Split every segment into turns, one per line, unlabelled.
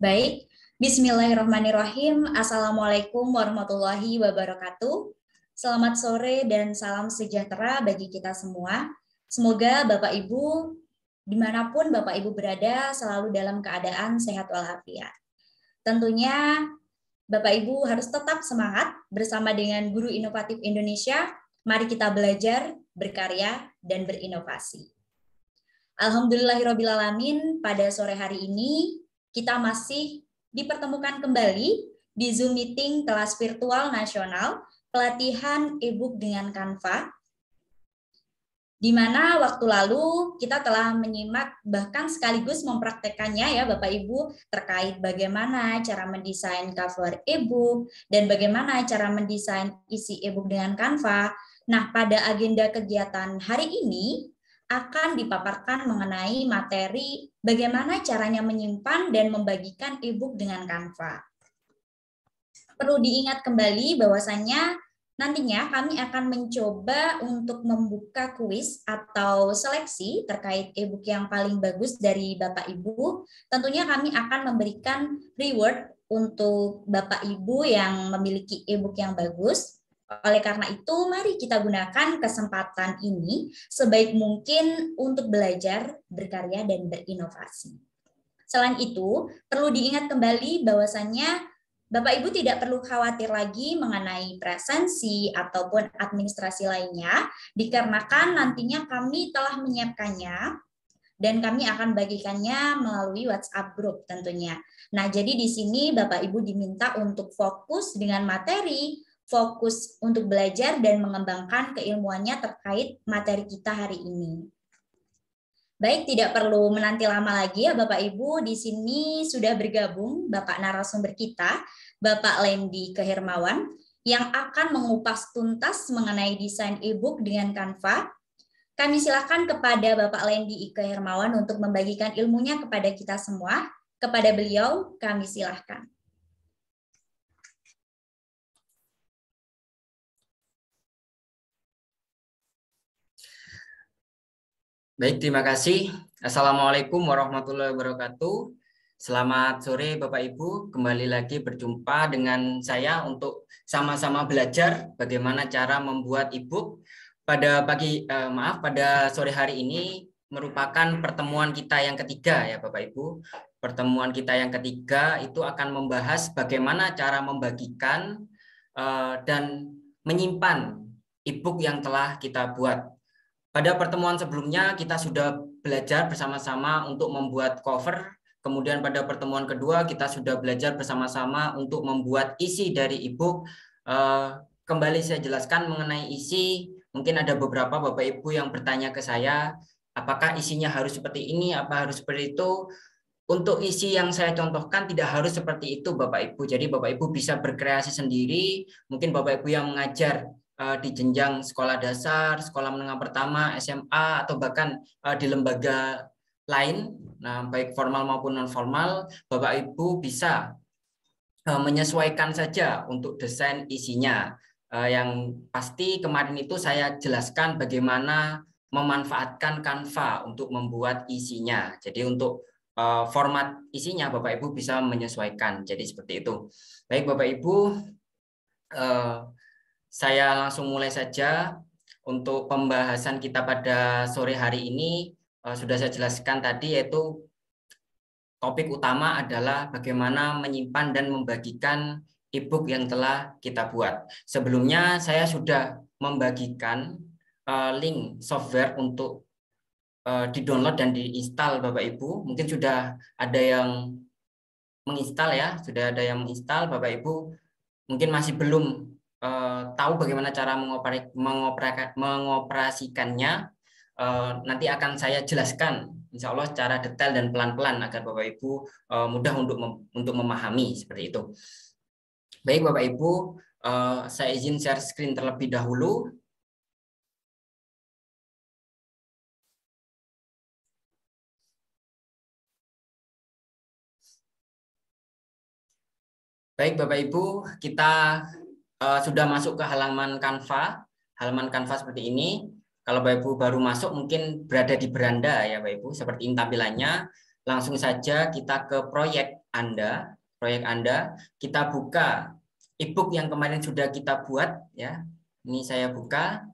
Baik, Bismillahirrahmanirrahim. Assalamualaikum warahmatullahi wabarakatuh. Selamat sore dan salam sejahtera bagi kita semua. Semoga Bapak Ibu, dimanapun Bapak Ibu berada, selalu dalam keadaan sehat walafiat. Tentunya Bapak Ibu harus tetap semangat bersama dengan Guru Inovatif Indonesia. Mari kita belajar, berkarya, dan berinovasi. Alhamdulillahirrahmanirrahim, pada sore hari ini kita masih dipertemukan kembali di Zoom Meeting kelas virtual nasional pelatihan e-book dengan Canva, di mana waktu lalu kita telah menyimak bahkan sekaligus mempraktekannya ya Bapak Ibu terkait bagaimana cara mendesain cover e-book dan bagaimana cara mendesain isi e-book dengan Canva. Nah, pada agenda kegiatan hari ini akan dipaparkan mengenai materi bagaimana caranya menyimpan dan membagikan e-book dengan Canva. Perlu diingat kembali bahwasannya nantinya kami akan mencoba untuk membuka kuis atau seleksi terkait e-book yang paling bagus dari Bapak Ibu. Tentunya kami akan memberikan reward untuk Bapak Ibu yang memiliki e-book yang bagus. Oleh karena itu, mari kita gunakan kesempatan ini sebaik mungkin untuk belajar, berkarya, dan berinovasi. Selain itu, perlu diingat kembali bahwasannya Bapak Ibu tidak perlu khawatir lagi mengenai presensi ataupun administrasi lainnya, dikarenakan nantinya kami telah menyiapkannya dan kami akan bagikannya melalui WhatsApp group tentunya. Nah, jadi di sini Bapak Ibu diminta untuk fokus dengan materi, fokus untuk belajar dan mengembangkan keilmuannya terkait materi kita hari ini. Baik, tidak perlu menanti lama lagi ya Bapak Ibu, di sini sudah bergabung Bapak narasumber kita, Bapak Lendi Kehermawan, yang akan mengupas tuntas mengenai desain e-book dengan Canva. Kami silakan kepada Bapak Lendi Kehermawan untuk membagikan ilmunya kepada kita semua. Kepada beliau, kami silakan.
Baik, terima kasih. Assalamualaikum warahmatullahi wabarakatuh. Selamat sore Bapak Ibu, kembali lagi berjumpa dengan saya untuk sama-sama belajar bagaimana cara membuat e-book. Pada sore hari ini merupakan pertemuan kita yang ketiga ya Bapak Ibu. Pertemuan kita yang ketiga itu akan membahas bagaimana cara membagikan dan menyimpan e-book yang telah kita buat. Pada pertemuan sebelumnya kita sudah belajar bersama-sama untuk membuat cover, kemudian pada pertemuan kedua kita sudah belajar bersama-sama untuk membuat isi dari e-book. Kembali saya jelaskan mengenai isi, mungkin ada beberapa Bapak Ibu yang bertanya ke saya, apakah isinya harus seperti ini, apa harus seperti itu. Untuk isi yang saya contohkan tidak harus seperti itu Bapak Ibu, jadi Bapak Ibu bisa berkreasi sendiri, mungkin Bapak Ibu yang mengajar di jenjang sekolah dasar, sekolah menengah pertama, SMA, atau bahkan di lembaga lain, nah baik formal maupun non formal, Bapak Ibu bisa menyesuaikan saja untuk desain isinya. Yang pasti kemarin itu saya jelaskan bagaimana memanfaatkan Canva untuk membuat isinya. Jadi untuk format isinya Bapak Ibu bisa menyesuaikan. Jadi seperti itu. Baik Bapak Ibu, saya langsung mulai saja untuk pembahasan kita pada sore hari ini. Sudah saya jelaskan tadi, yaitu topik utama adalah bagaimana menyimpan dan membagikan e-book yang telah kita buat. Sebelumnya saya sudah membagikan link software untuk di-download dan diinstal Bapak Ibu. Mungkin sudah ada yang menginstal ya, sudah ada yang menginstal Bapak Ibu. Mungkin masih belum tahu bagaimana cara mengoperasikannya, nanti akan saya jelaskan insya Allah secara detail dan pelan-pelan agar Bapak Ibu mudah untuk memahami seperti itu. Baik Bapak Ibu, saya izin share screen terlebih dahulu. Baik Bapak Ibu, kita sudah masuk ke halaman Canva. Halaman Canva seperti ini. Kalau Bapak Ibu baru masuk mungkin berada di beranda ya Bapak Ibu, seperti ini tampilannya. Langsung saja kita ke proyek. Anda, proyek Anda, kita buka e-book yang kemarin sudah kita buat ya. Ini saya buka.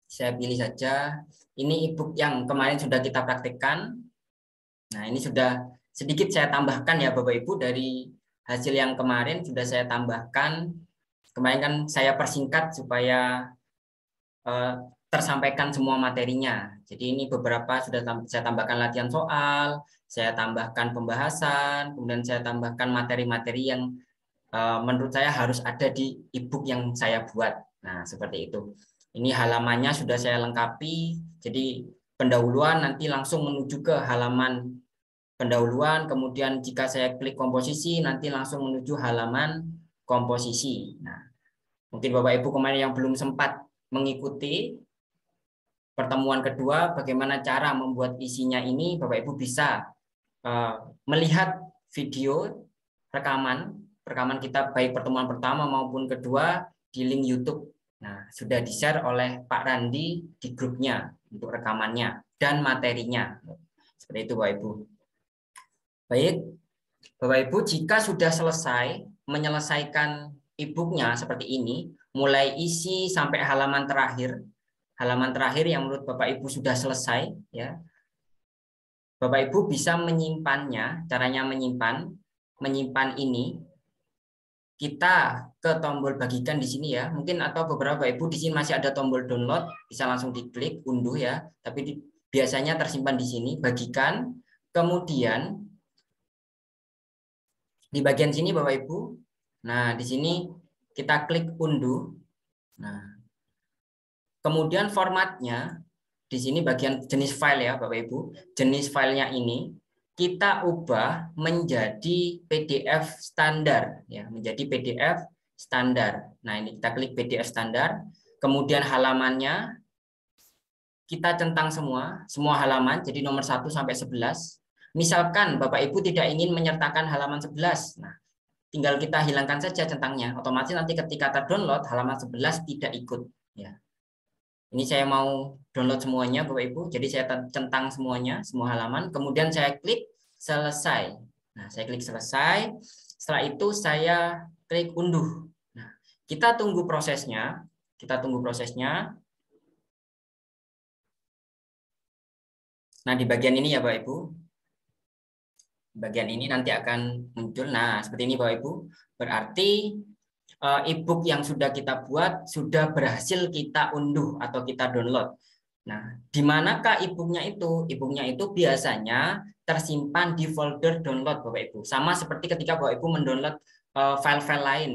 Saya pilih saja. Ini e-book yang kemarin sudah kita praktekkan. Nah, ini sudah sedikit saya tambahkan ya Bapak Ibu dari hasil yang kemarin sudah saya tambahkan. Kemarin kan saya persingkat supaya tersampaikan semua materinya. Jadi ini beberapa sudah saya tambahkan latihan soal, saya tambahkan pembahasan, kemudian saya tambahkan materi-materi yang menurut saya harus ada di e-book yang saya buat. Nah, seperti itu. Ini halamannya sudah saya lengkapi. Jadi pendahuluan nanti langsung menuju ke halaman pendahuluan, kemudian jika saya klik komposisi nanti langsung menuju halaman komposisi. Nah, mungkin Bapak Ibu kemarin yang belum sempat mengikuti pertemuan kedua, bagaimana cara membuat isinya ini, Bapak Ibu bisa melihat video rekaman kita baik pertemuan pertama maupun kedua di link YouTube. Nah, sudah di-share oleh Pak Randi di grupnya untuk rekamannya dan materinya. Seperti itu, Bapak Ibu. Baik, Bapak Ibu, jika sudah selesai menyelesaikan e-booknya seperti ini, mulai isi sampai halaman terakhir yang menurut Bapak Ibu sudah selesai, ya. Bapak Ibu bisa menyimpannya. Caranya menyimpan ini kita ke tombol bagikan di sini ya. Mungkin atau beberapa Bapak Ibu di sini masih ada tombol download, bisa langsung diklik unduh ya. Tapi biasanya tersimpan di sini bagikan. Kemudian di bagian sini Bapak Ibu, nah di sini kita klik unduh. Nah, kemudian formatnya di sini bagian jenis file ya Bapak Ibu. Jenis filenya ini kita ubah menjadi PDF standar ya, menjadi PDF standar. Nah, ini kita klik PDF standar. Kemudian halamannya kita centang semua halaman jadi nomor 1 sampai 11. Misalkan Bapak Ibu tidak ingin menyertakan halaman 11. Nah, tinggal kita hilangkan saja centangnya. Otomatis nanti ketika terdownload halaman 11 tidak ikut ya. Ini saya mau download semuanya Bapak Ibu. Jadi saya centang semuanya, semua halaman. Kemudian saya klik selesai. Nah, saya klik selesai. Setelah itu saya klik unduh. Nah, kita tunggu prosesnya. Nah, di bagian ini ya Bapak Ibu. Bagian ini nanti akan muncul. Nah, seperti ini Bapak Ibu. Berarti e-book yang sudah kita buat sudah berhasil kita unduh atau kita download. Nah, di manakah e-booknya itu? E-booknya itu biasanya tersimpan di folder download Bapak Ibu. Sama seperti ketika Bapak Ibu mendownload file-file lain,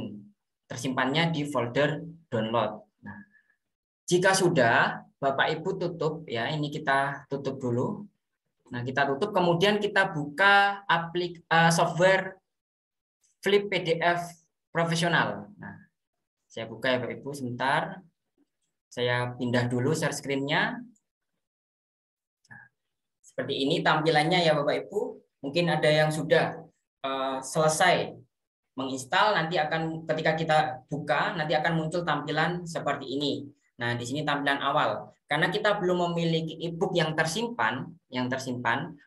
tersimpannya di folder download. Nah, jika sudah, Bapak Ibu tutup ya. Ini kita tutup dulu. Nah, kita tutup. Kemudian kita buka software Flip PDF profesional. Nah, saya buka ya Bapak Ibu sebentar. Saya pindah dulu share screen-nya. Nah, seperti ini tampilannya ya Bapak Ibu. Mungkin ada yang sudah selesai menginstal, nanti akan ketika kita buka nanti akan muncul tampilan seperti ini. Nah, di sini tampilan awal. Karena kita belum memiliki e-book yang tersimpan,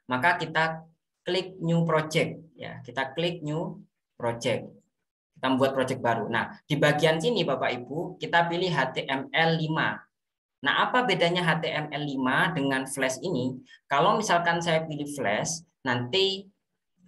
maka kita klik new project ya. Kita klik new project. Kita membuat project baru. Nah, di bagian sini Bapak Ibu, kita pilih HTML5. Nah, apa bedanya HTML5 dengan Flash ini? Kalau misalkan saya pilih Flash, nanti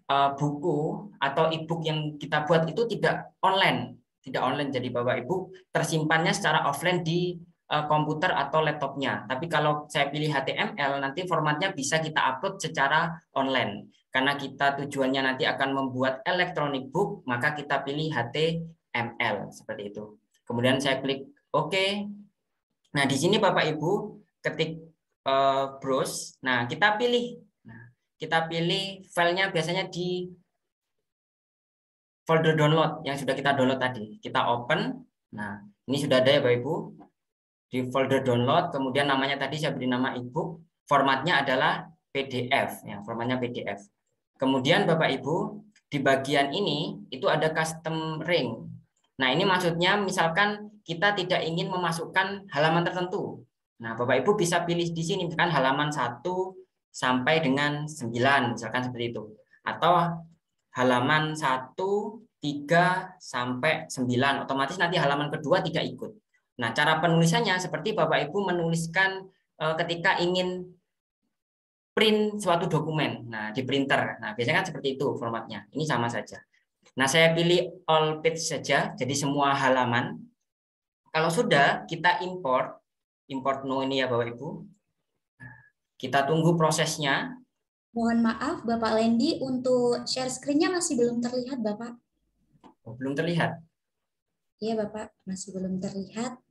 buku atau e-book yang kita buat itu tidak online. Jadi Bapak Ibu tersimpannya secara offline di komputer atau laptopnya. Tapi kalau saya pilih HTML, nanti formatnya bisa kita upload secara online. Karena kita tujuannya nanti akan membuat electronic book, maka kita pilih HTML seperti itu. Kemudian saya klik OK. Nah, di sini Bapak Ibu ketik browse. Nah, kita pilih filenya biasanya di folder download yang sudah kita download tadi. Kita open. Nah, ini sudah ada ya Bapak Ibu. Di folder download, kemudian namanya tadi saya beri nama e-book, formatnya adalah PDF, ya, formatnya PDF. Kemudian Bapak Ibu, di bagian ini itu ada custom ring. Nah, ini maksudnya misalkan kita tidak ingin memasukkan halaman tertentu. Nah, Bapak Ibu bisa pilih di sini misalkan halaman 1 sampai dengan 9, misalkan seperti itu. atau halaman 1, 3 sampai 9, otomatis nanti halaman kedua tidak ikut. Nah, cara penulisannya seperti Bapak Ibu menuliskan ketika ingin print suatu dokumen. Nah, di printer. Nah, biasanya kan seperti itu formatnya. Ini sama saja. Nah, saya pilih all page saja, jadi semua halaman. Kalau sudah, kita import no ini ya Bapak Ibu. Kita tunggu prosesnya.
Mohon maaf Bapak Lendi, untuk share screen-nya masih belum terlihat Bapak.
Oh, belum terlihat.
Iya Bapak, masih belum terlihat.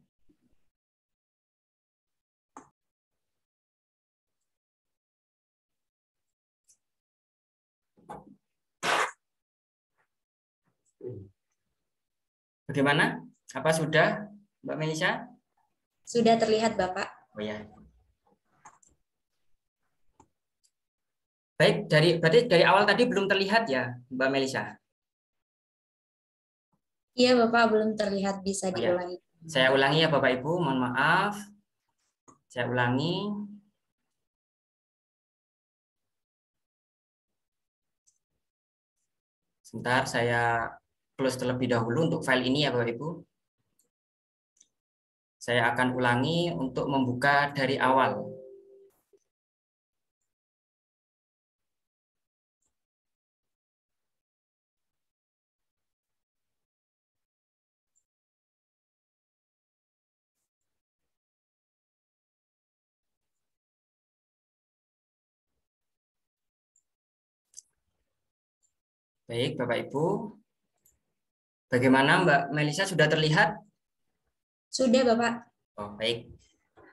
Bagaimana? Apa sudah, Mbak Melisa?
Sudah terlihat Bapak.
Oh ya. Baik, berarti dari awal tadi belum terlihat ya, Mbak Melisa?
Iya Bapak, belum terlihat, bisa
Oh ya.
diulangi.
Saya ulangi ya Bapak Ibu, mohon maaf. Saya ulangi. Sebentar, saya close terlebih dahulu untuk file ini ya Bapak Ibu. Saya akan ulangi untuk membuka dari awal. Baik, Bapak Ibu. Bagaimana Mbak Melisa, sudah terlihat?
Sudah Bapak.
Oh, baik.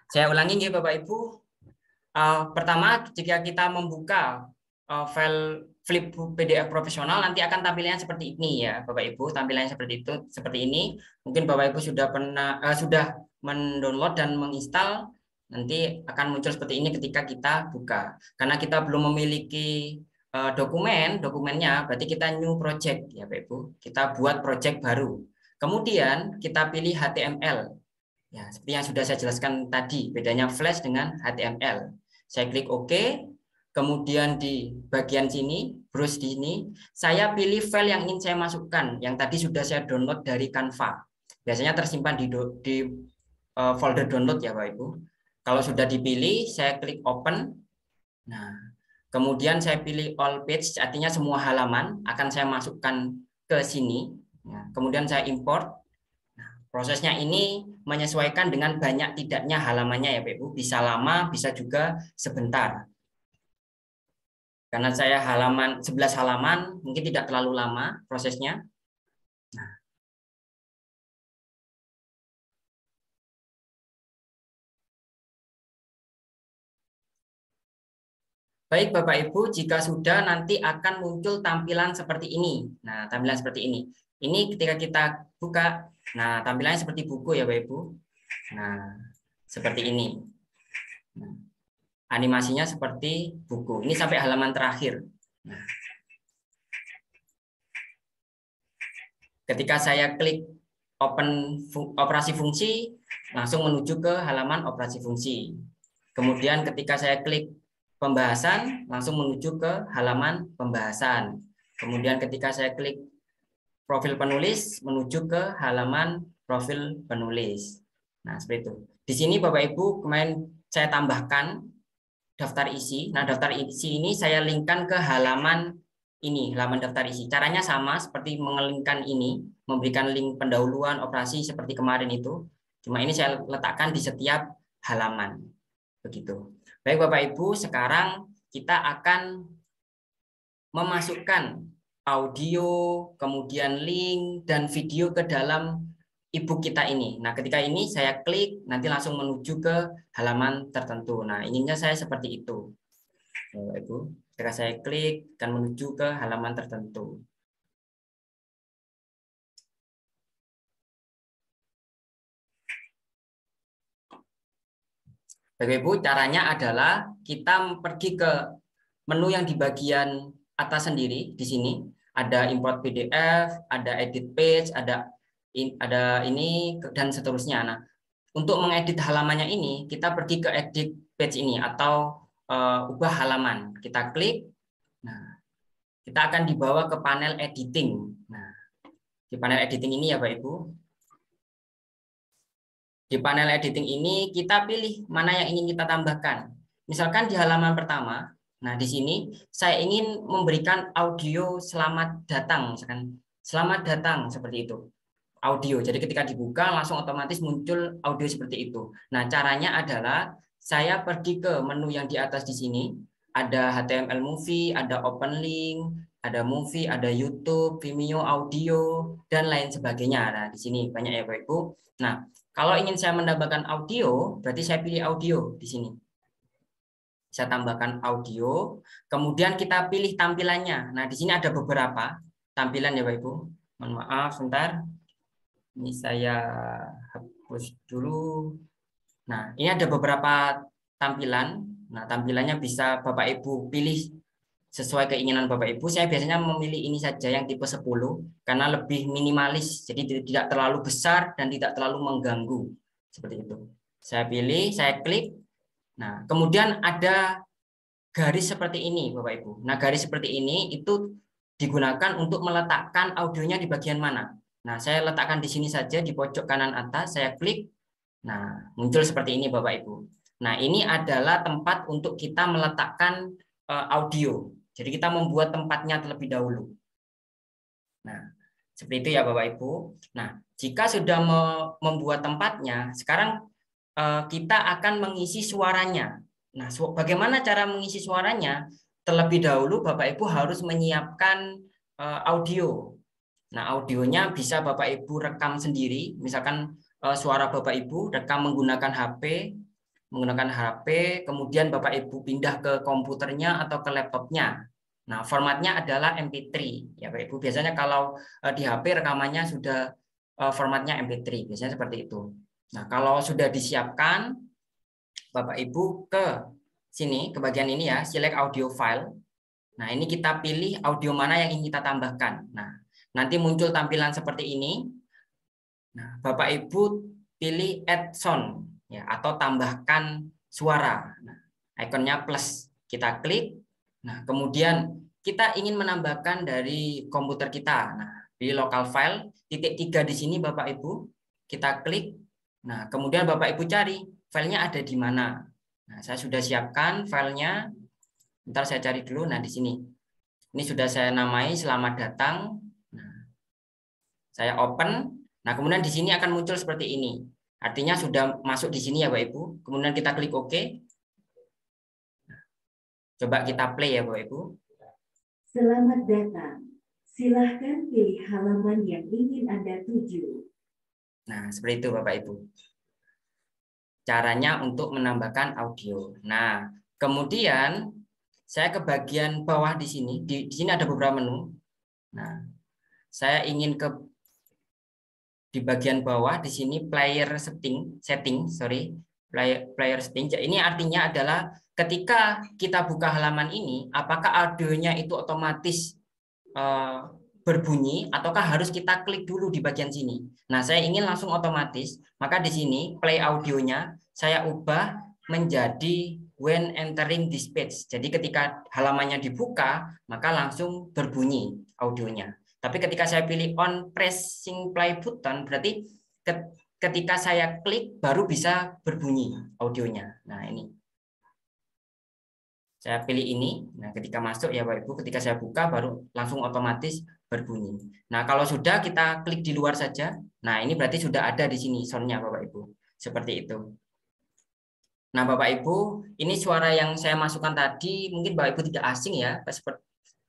Saya ulangi ya Bapak Ibu. Pertama, jika kita membuka file flipbook PDF profesional, nanti akan tampilannya seperti ini ya Bapak Ibu. Tampilannya seperti itu, seperti ini. Mungkin Bapak Ibu sudah mendownload dan menginstal. Nanti akan muncul seperti ini ketika kita buka. Karena kita belum memiliki dokumennya, berarti kita new project ya Bapak Ibu. Kita buat project baru. Kemudian kita pilih HTML. Ya, seperti yang sudah saya jelaskan tadi, bedanya Flash dengan HTML. Saya klik OK, kemudian di bagian sini, browse di sini, saya pilih file yang ingin saya masukkan, yang tadi sudah saya download dari Canva. Biasanya tersimpan di folder download ya Bapak Ibu. Kalau sudah dipilih, saya klik Open. Nah, kemudian saya pilih All Page, artinya semua halaman akan saya masukkan ke sini. Ya, kemudian saya import. Prosesnya ini menyesuaikan dengan banyak tidaknya halamannya ya Pak Ibu. Bisa lama, bisa juga sebentar. Karena saya 11 halaman, mungkin tidak terlalu lama prosesnya. Nah. Baik Bapak Ibu, jika sudah nanti akan muncul tampilan seperti ini. Nah, tampilan seperti ini. Ini ketika kita buka, nah tampilannya seperti buku ya Bapak Ibu. Nah, seperti ini. Nah, animasinya seperti buku. Ini sampai halaman terakhir. Nah, ketika saya klik open operasi fungsi, langsung menuju ke halaman operasi fungsi. Kemudian ketika saya klik pembahasan, langsung menuju ke halaman pembahasan. Kemudian ketika saya klik profil penulis, menuju ke halaman profil penulis. Nah, seperti itu. Di sini Bapak Ibu, kemarin saya tambahkan daftar isi. Nah, daftar isi ini saya linkkan ke halaman ini, halaman daftar isi. Caranya sama seperti mengelingkan ini, memberikan link pendahuluan operasi seperti kemarin itu. Cuma ini saya letakkan di setiap halaman. Begitu. Baik Bapak Ibu, sekarang kita akan memasukkan audio, kemudian link dan video ke dalam e-book kita ini. Nah, ketika ini saya klik, nanti langsung menuju ke halaman tertentu. Nah, inginnya saya seperti itu. Bapak Ibu, ketika saya klik, akan menuju ke halaman tertentu. Bapak Ibu, caranya adalah kita pergi ke menu yang di bagian atas sendiri. Di sini ada import PDF, ada edit page, ada ini dan seterusnya. Nah, untuk mengedit halamannya ini, kita pergi ke edit page ini atau ubah halaman. Kita klik. Nah, kita akan dibawa ke panel editing. Nah, di panel editing ini ya Bapak Ibu. Di panel editing ini kita pilih mana yang ingin kita tambahkan. Misalkan di halaman pertama, nah di sini saya ingin memberikan audio selamat datang, misalkan selamat datang seperti itu. Audio. Jadi ketika dibuka langsung otomatis muncul audio seperti itu. Nah, caranya adalah saya pergi ke menu yang di atas di sini. Ada HTML Movie, ada Open Link, ada Movie, ada YouTube, Vimeo, Audio, dan lain sebagainya. Nah, di sini banyak ya Bapak Ibu. Nah, kalau ingin saya menambahkan audio, berarti saya pilih audio di sini. Saya tambahkan audio, kemudian kita pilih tampilannya. Nah, di sini ada beberapa tampilan ya Bapak Ibu. Mohon maaf, sebentar. Ini saya hapus dulu. Nah, ini ada beberapa tampilan. Nah, tampilannya bisa Bapak Ibu pilih sesuai keinginan Bapak Ibu. Saya biasanya memilih ini saja yang tipe 10 karena lebih minimalis. Jadi tidak terlalu besar dan tidak terlalu mengganggu. Seperti itu. Saya pilih, saya klik. Nah, kemudian ada garis seperti ini Bapak Ibu. Nah, garis seperti ini itu digunakan untuk meletakkan audionya di bagian mana. Nah, saya letakkan di sini saja di pojok kanan atas, saya klik. Nah, muncul seperti ini Bapak Ibu. Nah, ini adalah tempat untuk kita meletakkan audio. Jadi kita membuat tempatnya terlebih dahulu. Nah, seperti itu ya Bapak Ibu. Nah, jika sudah membuat tempatnya, sekarang kita akan mengisi suaranya. Nah, bagaimana cara mengisi suaranya? Terlebih dahulu Bapak Ibu harus menyiapkan audio. Nah, audionya bisa Bapak Ibu rekam sendiri, misalkan suara Bapak Ibu rekam menggunakan HP, kemudian Bapak Ibu pindah ke komputernya atau ke laptopnya. Nah, formatnya adalah MP3. Ya, Bapak Ibu, biasanya kalau di HP rekamannya sudah formatnya MP3, biasanya seperti itu. Nah, kalau sudah disiapkan, Bapak Ibu ke sini, ke bagian ini ya, select audio file. Nah, ini kita pilih audio mana yang ingin kita tambahkan. Nah, nanti muncul tampilan seperti ini. Nah, Bapak Ibu pilih add sound ya atau tambahkan suara. Nah, ikonnya plus kita klik. Nah, kemudian kita ingin menambahkan dari komputer kita. Nah, pilih local file, titik 3 di sini Bapak Ibu. Kita klik. Nah, kemudian Bapak Ibu cari filenya ada di mana. Nah, saya sudah siapkan filenya. Ntar saya cari dulu. Nah, di sini. Ini sudah saya namai selamat datang. Nah, saya open. Nah, kemudian di sini akan muncul seperti ini. Artinya sudah masuk di sini ya Bapak Ibu. Kemudian kita klik OK. Coba kita play ya Bapak Ibu.
Selamat datang. Silahkan pilih halaman yang ingin Anda tuju.
Nah, seperti itu Bapak Ibu. Caranya untuk menambahkan audio. Nah, kemudian saya ke bagian bawah di sini. Di sini ada beberapa menu. Nah, saya ingin ke di bagian bawah di sini player setting. Player setting. Ini artinya adalah ketika kita buka halaman ini, apakah audionya itu otomatis berbunyi ataukah harus kita klik dulu di bagian sini. Nah, saya ingin langsung otomatis, maka di sini play audionya saya ubah menjadi when entering this page. Jadi ketika halamannya dibuka, maka langsung berbunyi audionya. Tapi ketika saya pilih on pressing play button, berarti ketika saya klik baru bisa berbunyi audionya. Nah, ini. Saya pilih ini. Nah, ketika masuk ya Bapak Ibu, ketika saya buka baru langsung otomatis berbunyi. Nah, kalau sudah kita klik di luar saja. Nah, ini berarti sudah ada di sini sound-nya Bapak Ibu. Seperti itu. Nah, Bapak Ibu, ini suara yang saya masukkan tadi mungkin Bapak Ibu tidak asing ya,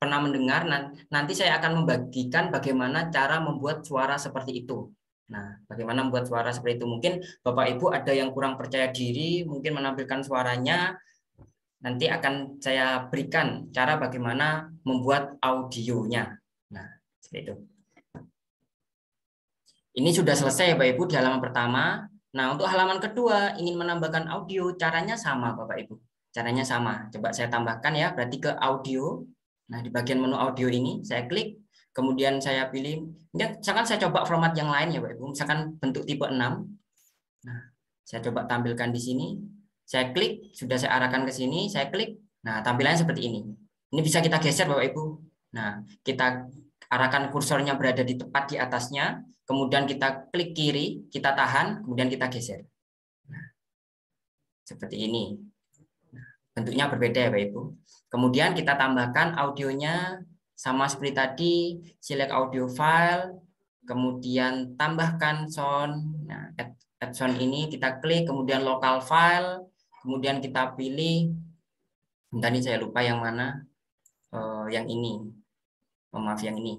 pernah mendengar. Nanti saya akan membagikan bagaimana cara membuat suara seperti itu. Nah, bagaimana membuat suara seperti itu. Mungkin Bapak Ibu ada yang kurang percaya diri, mungkin menampilkan suaranya. Nanti akan saya berikan cara bagaimana membuat audionya. Nah, seperti itu. Ini sudah selesai Bapak Ibu di halaman pertama. Nah, untuk halaman kedua ingin menambahkan audio, caranya sama Bapak Ibu. Caranya sama. Coba saya tambahkan ya, berarti ke audio. Nah, di bagian menu audio ini saya klik, kemudian saya pilih, misalkan saya coba format yang lain ya Bapak Ibu, misalkan bentuk tipe 6. Nah, saya coba tampilkan di sini. Saya klik, sudah saya arahkan ke sini, saya klik. Nah, tampilannya seperti ini. Ini bisa kita geser Bapak Ibu. Nah, kita arahkan kursornya berada di tepat di atasnya, kemudian kita klik kiri, kita tahan, kemudian kita geser. Nah, seperti ini. Nah, bentuknya berbeda ya Bapak Ibu. Kemudian kita tambahkan audionya sama seperti tadi, select audio file, kemudian tambahkan sound. Nah, add sound ini kita klik, kemudian local file, kemudian kita pilih, tadi saya lupa yang mana, yang ini. Maaf yang ini.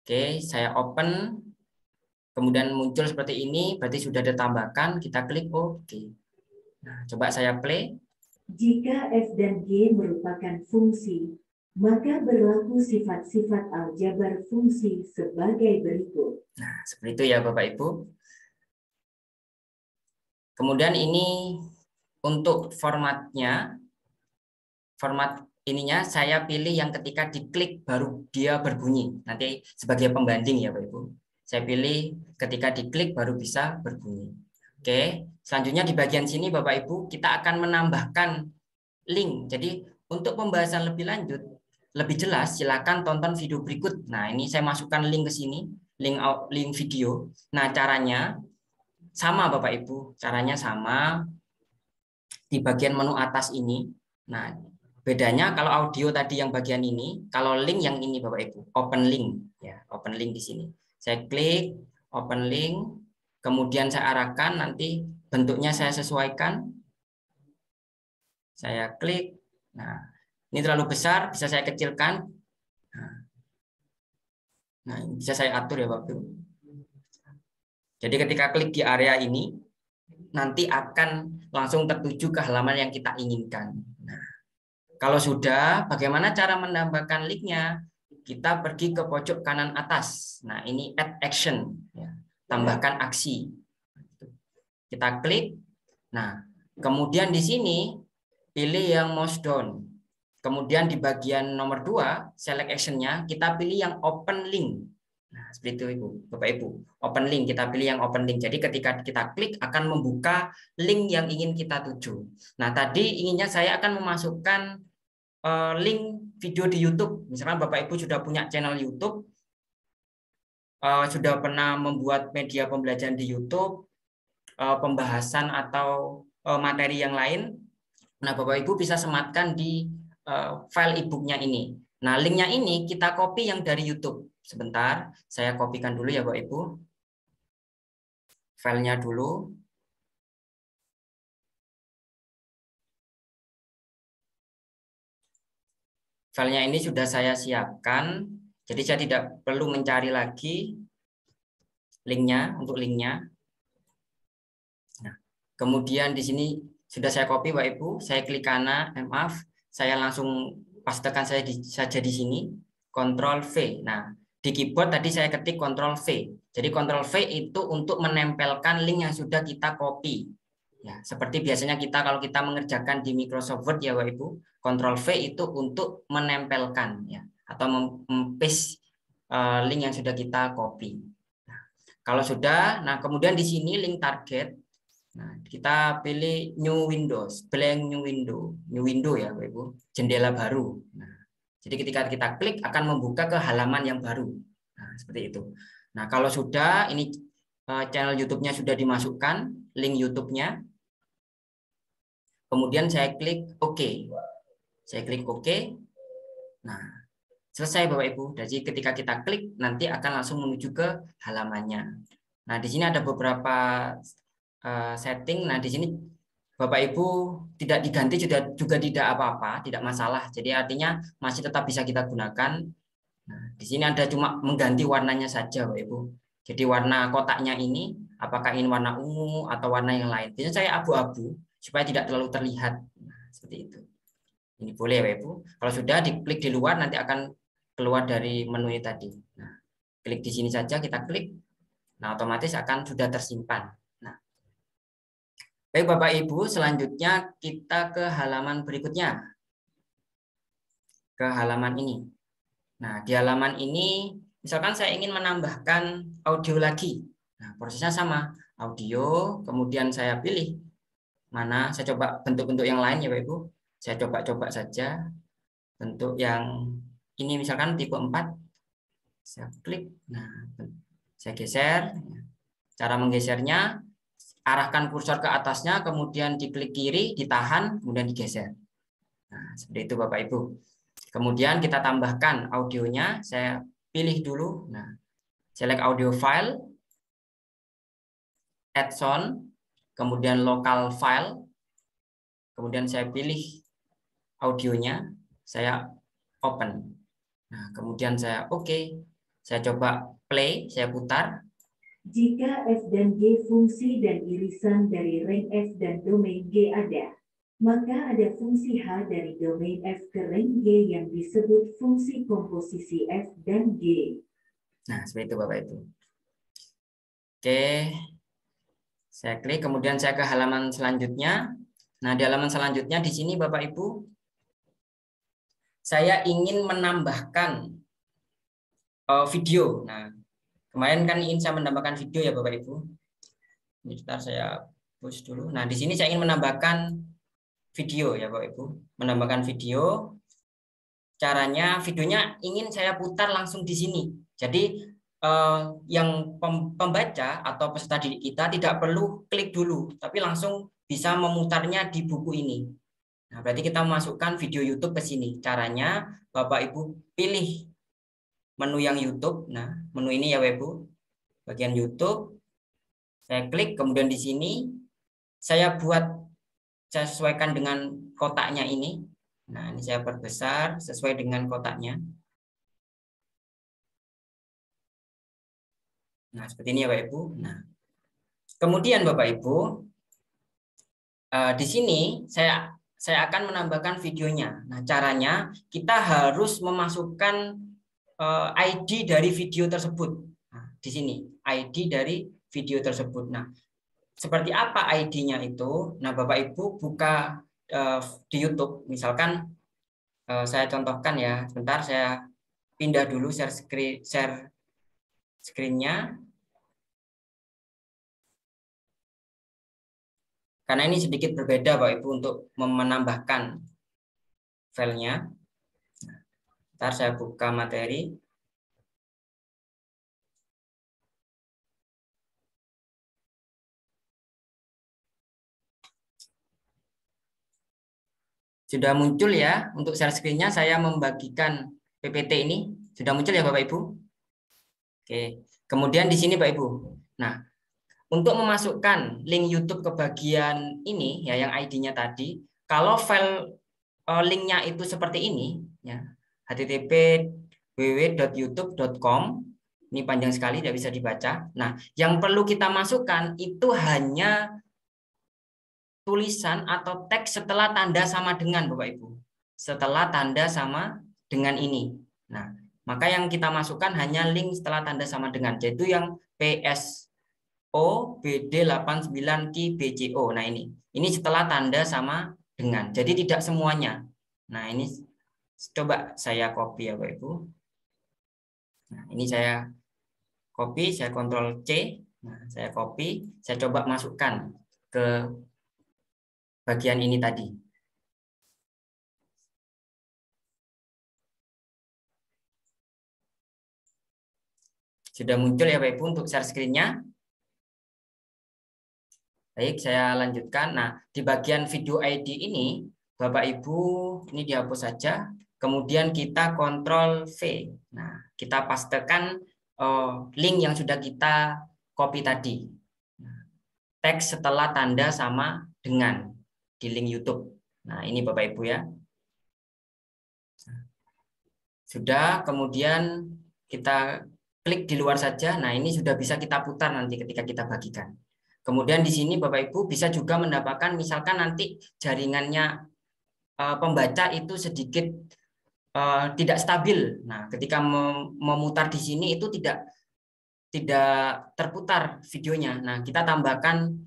Oke, saya open, kemudian muncul seperti ini, berarti sudah ditambahkan, kita klik OK. Nah, coba saya play.
Jika F dan G merupakan fungsi, maka berlaku sifat-sifat aljabar fungsi sebagai berikut.
Nah, seperti itu ya Bapak Ibu. Kemudian ini untuk formatnya, format ininya saya pilih yang ketika diklik baru dia berbunyi. Nanti sebagai pembanding ya Bapak Ibu. Saya pilih ketika diklik baru bisa berbunyi. Oke, selanjutnya di bagian sini Bapak Ibu kita akan menambahkan link. Jadi untuk pembahasan lebih lanjut, lebih jelas silakan tonton video berikut. Nah, ini saya masukkan link ke sini, link video. Nah, caranya sama Bapak Ibu, caranya sama di bagian menu atas ini. Nah, bedanya kalau audio tadi yang bagian ini, kalau link yang ini Bapak Ibu, open link ya, open link di sini. Saya klik open link, kemudian saya arahkan, nanti bentuknya saya sesuaikan. Saya klik. Nah, ini terlalu besar, bisa saya kecilkan. Nah, bisa saya atur ya Bapak Ibu. Jadi ketika klik di area ini, nanti akan langsung tertuju ke halaman yang kita inginkan. Nah, kalau sudah, bagaimana cara menambahkan linknya? Kita pergi ke pojok kanan atas. Nah, ini add action, ya. Tambahkan aksi. Kita klik. Nah, kemudian di sini pilih yang mouse down. Kemudian di bagian nomor 2, select action-nya, kita pilih yang open link. Nah, seperti itu Ibu, Bapak Ibu. Open link, kita pilih yang open link. Jadi ketika kita klik akan membuka link yang ingin kita tuju. Nah, tadi inginnya saya akan memasukkan link video di YouTube. Misalkan Bapak Ibu sudah punya channel YouTube, sudah pernah membuat media pembelajaran di YouTube, pembahasan atau materi yang lain. Nah, Bapak Ibu bisa sematkan di file e-booknya ini. Nah, linknya ini kita copy yang dari YouTube. Sebentar, saya kopikan dulu ya Bapak Ibu. Filenya dulu. Filenya ini sudah saya siapkan, jadi saya tidak perlu mencari lagi linknya untuk linknya. Nah, kemudian di sini sudah saya copy Bapak Ibu, saya klik kanan, maaf, saya langsung pastekan saja di sini, Ctrl V. Nah, di keyboard tadi saya ketik Ctrl V. Jadi Ctrl V itu untuk menempelkan link yang sudah kita copy. Ya, seperti biasanya kita kalau kita mengerjakan di Microsoft Word ya Bapak Ibu, Ctrl V itu untuk menempelkan ya atau paste link yang sudah kita copy. Nah, kalau sudah, nah kemudian di sini link target. Nah, kita pilih new windows, blank new window ya Bapak Ibu, jendela baru. Nah, jadi ketika kita klik akan membuka ke halaman yang baru. Nah, seperti itu. Nah, kalau sudah ini channel YouTube-nya sudah dimasukkan, link YouTube-nya. Kemudian saya klik OK. Saya klik OK. Nah, selesai Bapak Ibu. Jadi ketika kita klik nanti akan langsung menuju ke halamannya. Nah, di sini ada beberapa setting. Nah, di sini Bapak Ibu tidak diganti juga tidak apa-apa, tidak masalah. Jadi artinya masih tetap bisa kita gunakan. Nah, di sini ada cuma mengganti warnanya saja Bapak Ibu. Jadi warna kotaknya ini apakah ini warna ungu atau warna yang lain. Biasanya saya abu-abu supaya tidak terlalu terlihat. Nah, seperti itu. Ini boleh Bapak Ibu. Kalau sudah diklik di luar nanti akan keluar dari menu tadi. Nah, klik di sini saja, kita klik. Nah, otomatis akan sudah tersimpan. Nah, baik Bapak Ibu, selanjutnya kita ke halaman berikutnya. Ke halaman ini. Nah, di halaman ini misalkan saya ingin menambahkan audio lagi. Nah, prosesnya sama. Audio, kemudian saya pilih mana, saya coba bentuk-bentuk yang lain ya Bapak Ibu. Saya coba-coba saja bentuk yang ini misalkan tipe 4, saya klik, nah saya geser. Cara menggesernya, arahkan kursor ke atasnya, kemudian diklik kiri, ditahan, kemudian digeser. Nah, seperti itu Bapak Ibu. Kemudian kita tambahkan audionya, saya pilih dulu. Nah, select audio file, add sound, kemudian local file, kemudian saya pilih audionya, saya open. Nah, kemudian saya oke. Saya coba play, saya putar.
Jika F dan G fungsi dan irisan dari range F dan domain G ada, maka ada fungsi H dari domain F ke range G yang disebut fungsi komposisi F dan G.
Nah, seperti itu Bapak Ibu. Oke. Saya klik, kemudian saya ke halaman selanjutnya. Nah, di halaman selanjutnya di sini Bapak Ibu, saya ingin menambahkan video. Nah, kemarin kan ingin saya menambahkan video ya Bapak Ibu. Ini sebentar saya push dulu. Nah, di sini saya ingin menambahkan video ya Bapak Ibu. Menambahkan video. Caranya videonya ingin saya putar langsung di sini. Jadi yang pembaca atau peserta didik kita tidak perlu klik dulu, tapi langsung bisa memutarnya di buku ini. Nah, berarti kita masukkan video YouTube ke sini. Caranya Bapak Ibu pilih menu yang YouTube. Nah, menu ini ya Bapak Ibu. Bagian YouTube. Saya klik, kemudian di sini saya sesuaikan dengan kotaknya ini. Nah, ini saya perbesar sesuai dengan kotaknya. Nah, seperti ini ya Bapak Ibu. Nah, kemudian Bapak Ibu, di sini saya akan menambahkan videonya. Nah, caranya kita harus memasukkan ID dari video tersebut. Nah, di sini ID dari video tersebut. Nah, seperti apa ID-nya itu? Nah, Bapak Ibu buka di YouTube, misalkan saya contohkan ya. Sebentar, saya pindah dulu share screen-nya. Karena ini sedikit berbeda Bapak Ibu untuk menambahkan filenya. Ntar saya buka materi. Sudah muncul ya, untuk share screen-nya saya membagikan PPT ini. Sudah muncul ya Bapak Ibu? Oke. Kemudian di sini Bapak Ibu. Nah, untuk memasukkan link YouTube ke bagian ini ya yang ID-nya tadi, kalau file linknya itu seperti ini ya, http://www.youtube.com, ini panjang sekali tidak bisa dibaca. Nah, yang perlu kita masukkan itu hanya tulisan atau teks setelah tanda sama dengan Bapak Ibu. Setelah tanda sama dengan ini. Nah, maka yang kita masukkan hanya link setelah tanda sama dengan, yaitu yang PSO BD89Ki BCO. Nah, ini setelah tanda sama dengan. Jadi tidak semuanya. Nah, ini coba saya copy ya Bapak Ibu. Nah, ini saya copy, saya Ctrl C. Nah, saya copy, saya coba masukkan ke bagian ini tadi. Sudah muncul ya Bapak Ibu untuk share screen-nya. Baik, saya lanjutkan. Nah, di bagian video ID ini, Bapak Ibu, ini dihapus saja. Kemudian kita Ctrl V. Nah, kita pastekan link yang sudah kita copy tadi. Teks setelah tanda sama dengan di link YouTube. Nah, ini Bapak Ibu ya. Sudah, kemudian kita klik di luar saja. Nah, ini sudah bisa kita putar nanti ketika kita bagikan. Kemudian di sini Bapak Ibu bisa juga mendapatkan misalkan nanti jaringannya pembaca itu sedikit tidak stabil. Nah, ketika memutar di sini itu tidak terputar videonya. Nah, kita tambahkan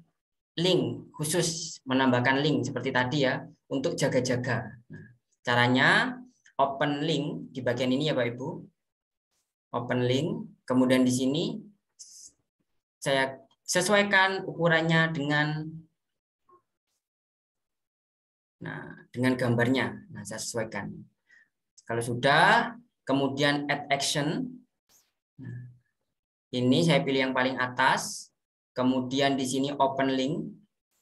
link khusus, menambahkan link seperti tadi ya untuk jaga-jaga. Nah, caranya open link di bagian ini ya Bapak Ibu. Open link, kemudian di sini saya sesuaikan ukurannya dengan gambarnya. Nah, saya sesuaikan. Kalau sudah, kemudian add action. Ini saya pilih yang paling atas. Kemudian di sini open link.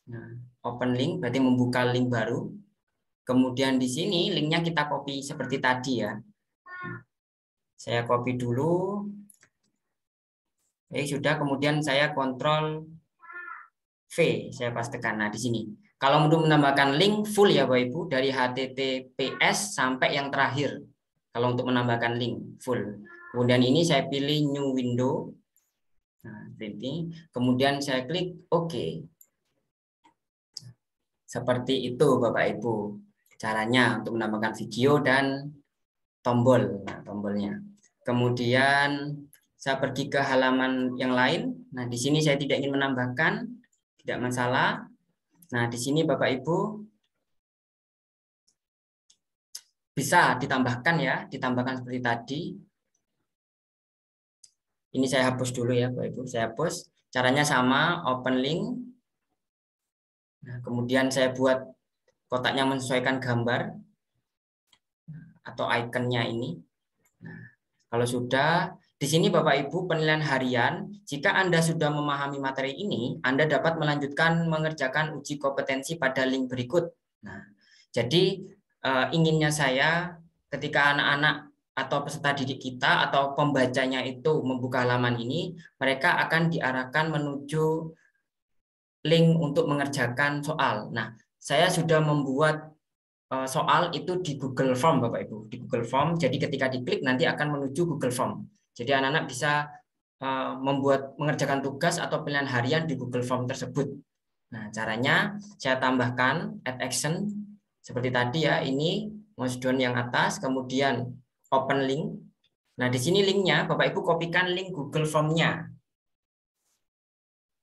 Nah, open link berarti membuka link baru. Kemudian di sini linknya kita copy seperti tadi ya. Saya copy dulu. Oke, sudah. Kemudian saya kontrol V, saya pastekan. Nah, di sini. Kalau untuk menambahkan link full ya Bapak Ibu, dari HTTPS sampai yang terakhir. Kalau untuk menambahkan link full. Kemudian ini saya pilih new window. Nah, ini. Kemudian saya klik OK. Seperti itu Bapak Ibu. Caranya untuk menambahkan video dan tombol. Nah, tombolnya. Kemudian saya pergi ke halaman yang lain. Nah, di sini saya tidak ingin menambahkan, tidak masalah. Nah, di sini Bapak Ibu bisa ditambahkan ya, ditambahkan seperti tadi. Ini saya hapus dulu ya Bapak Ibu, saya hapus. Caranya sama, open link. Nah, kemudian saya buat kotaknya menyesuaikan gambar atau ikonnya ini. Nah, kalau sudah, di sini Bapak Ibu penilaian harian, jika Anda sudah memahami materi ini, Anda dapat melanjutkan mengerjakan uji kompetensi pada link berikut. Nah, jadi inginnya saya ketika anak-anak atau peserta didik kita atau pembacanya itu membuka halaman ini, mereka akan diarahkan menuju link untuk mengerjakan soal. Nah, saya sudah membuat soal itu di Google Form Bapak Ibu, di Google Form. Jadi ketika diklik nanti akan menuju Google Form. Jadi anak-anak bisa mengerjakan tugas atau pilihan harian di Google Form tersebut. Nah, caranya saya tambahkan add action seperti tadi ya. Ini mouse down yang atas, kemudian open link. Nah, di sini linknya Bapak Ibu kopikan link Google Form-nya.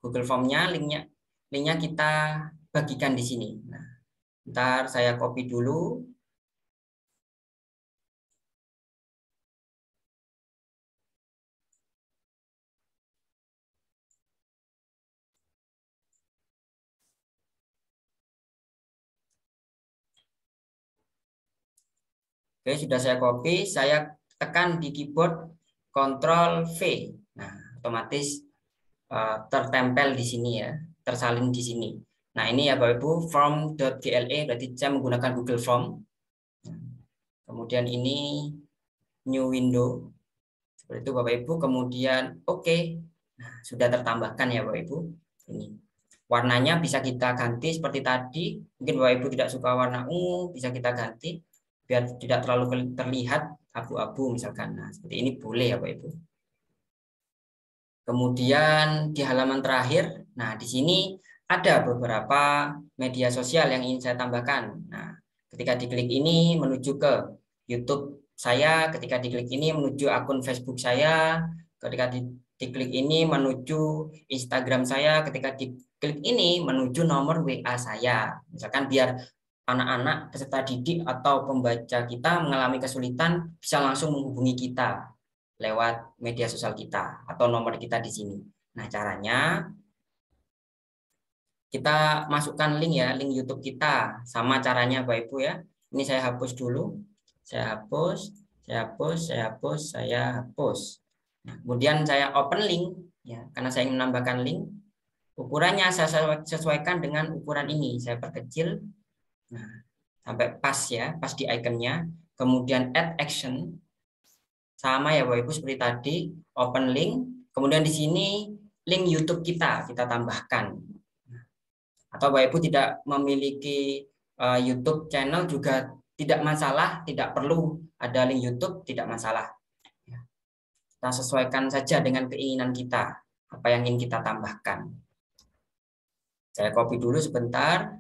Google Form-nya, linknya kita bagikan di sini. Nah, ntar saya copy dulu. Oke, sudah saya copy, saya tekan di keyboard Ctrl V. Nah, otomatis tertempel di sini ya, tersalin di sini. Nah, ini ya Bapak Ibu, form.gle berarti saya menggunakan Google Form. Kemudian ini new window. Seperti itu Bapak Ibu, kemudian oke. Nah, sudah tertambahkan ya Bapak Ibu. Ini. Warnanya bisa kita ganti seperti tadi. Mungkin Bapak Ibu tidak suka warna ungu, bisa kita ganti biar tidak terlalu terlihat abu-abu misalkan. Nah, seperti ini boleh ya Bapak Ibu. Kemudian di halaman terakhir, nah di sini ada beberapa media sosial yang ingin saya tambahkan. Nah, ketika diklik ini menuju ke YouTube saya, ketika diklik ini menuju akun Facebook saya, ketika diklik ini menuju Instagram saya, ketika diklik ini menuju nomor WA saya. Misalkan biar anak-anak peserta didik atau pembaca kita mengalami kesulitan bisa langsung menghubungi kita lewat media sosial kita atau nomor kita di sini. Nah, caranya kita masukkan link ya, link YouTube kita. Sama caranya Bapak Ibu ya. Ini saya hapus dulu. Saya hapus, saya hapus, saya hapus, saya hapus. Nah, kemudian saya open link ya, karena saya ingin menambahkan link. Ukurannya saya sesuaikan dengan ukuran ini. Saya perkecil. Nah, sampai pas ya, pas di ikonnya. Kemudian add action. Sama ya Bapak Ibu seperti tadi, open link. Kemudian di sini link YouTube kita tambahkan. Atau Bapak Ibu tidak memiliki YouTube channel juga tidak masalah, tidak perlu ada link YouTube, tidak masalah. Kita sesuaikan saja dengan keinginan kita, apa yang ingin kita tambahkan. Saya copy dulu sebentar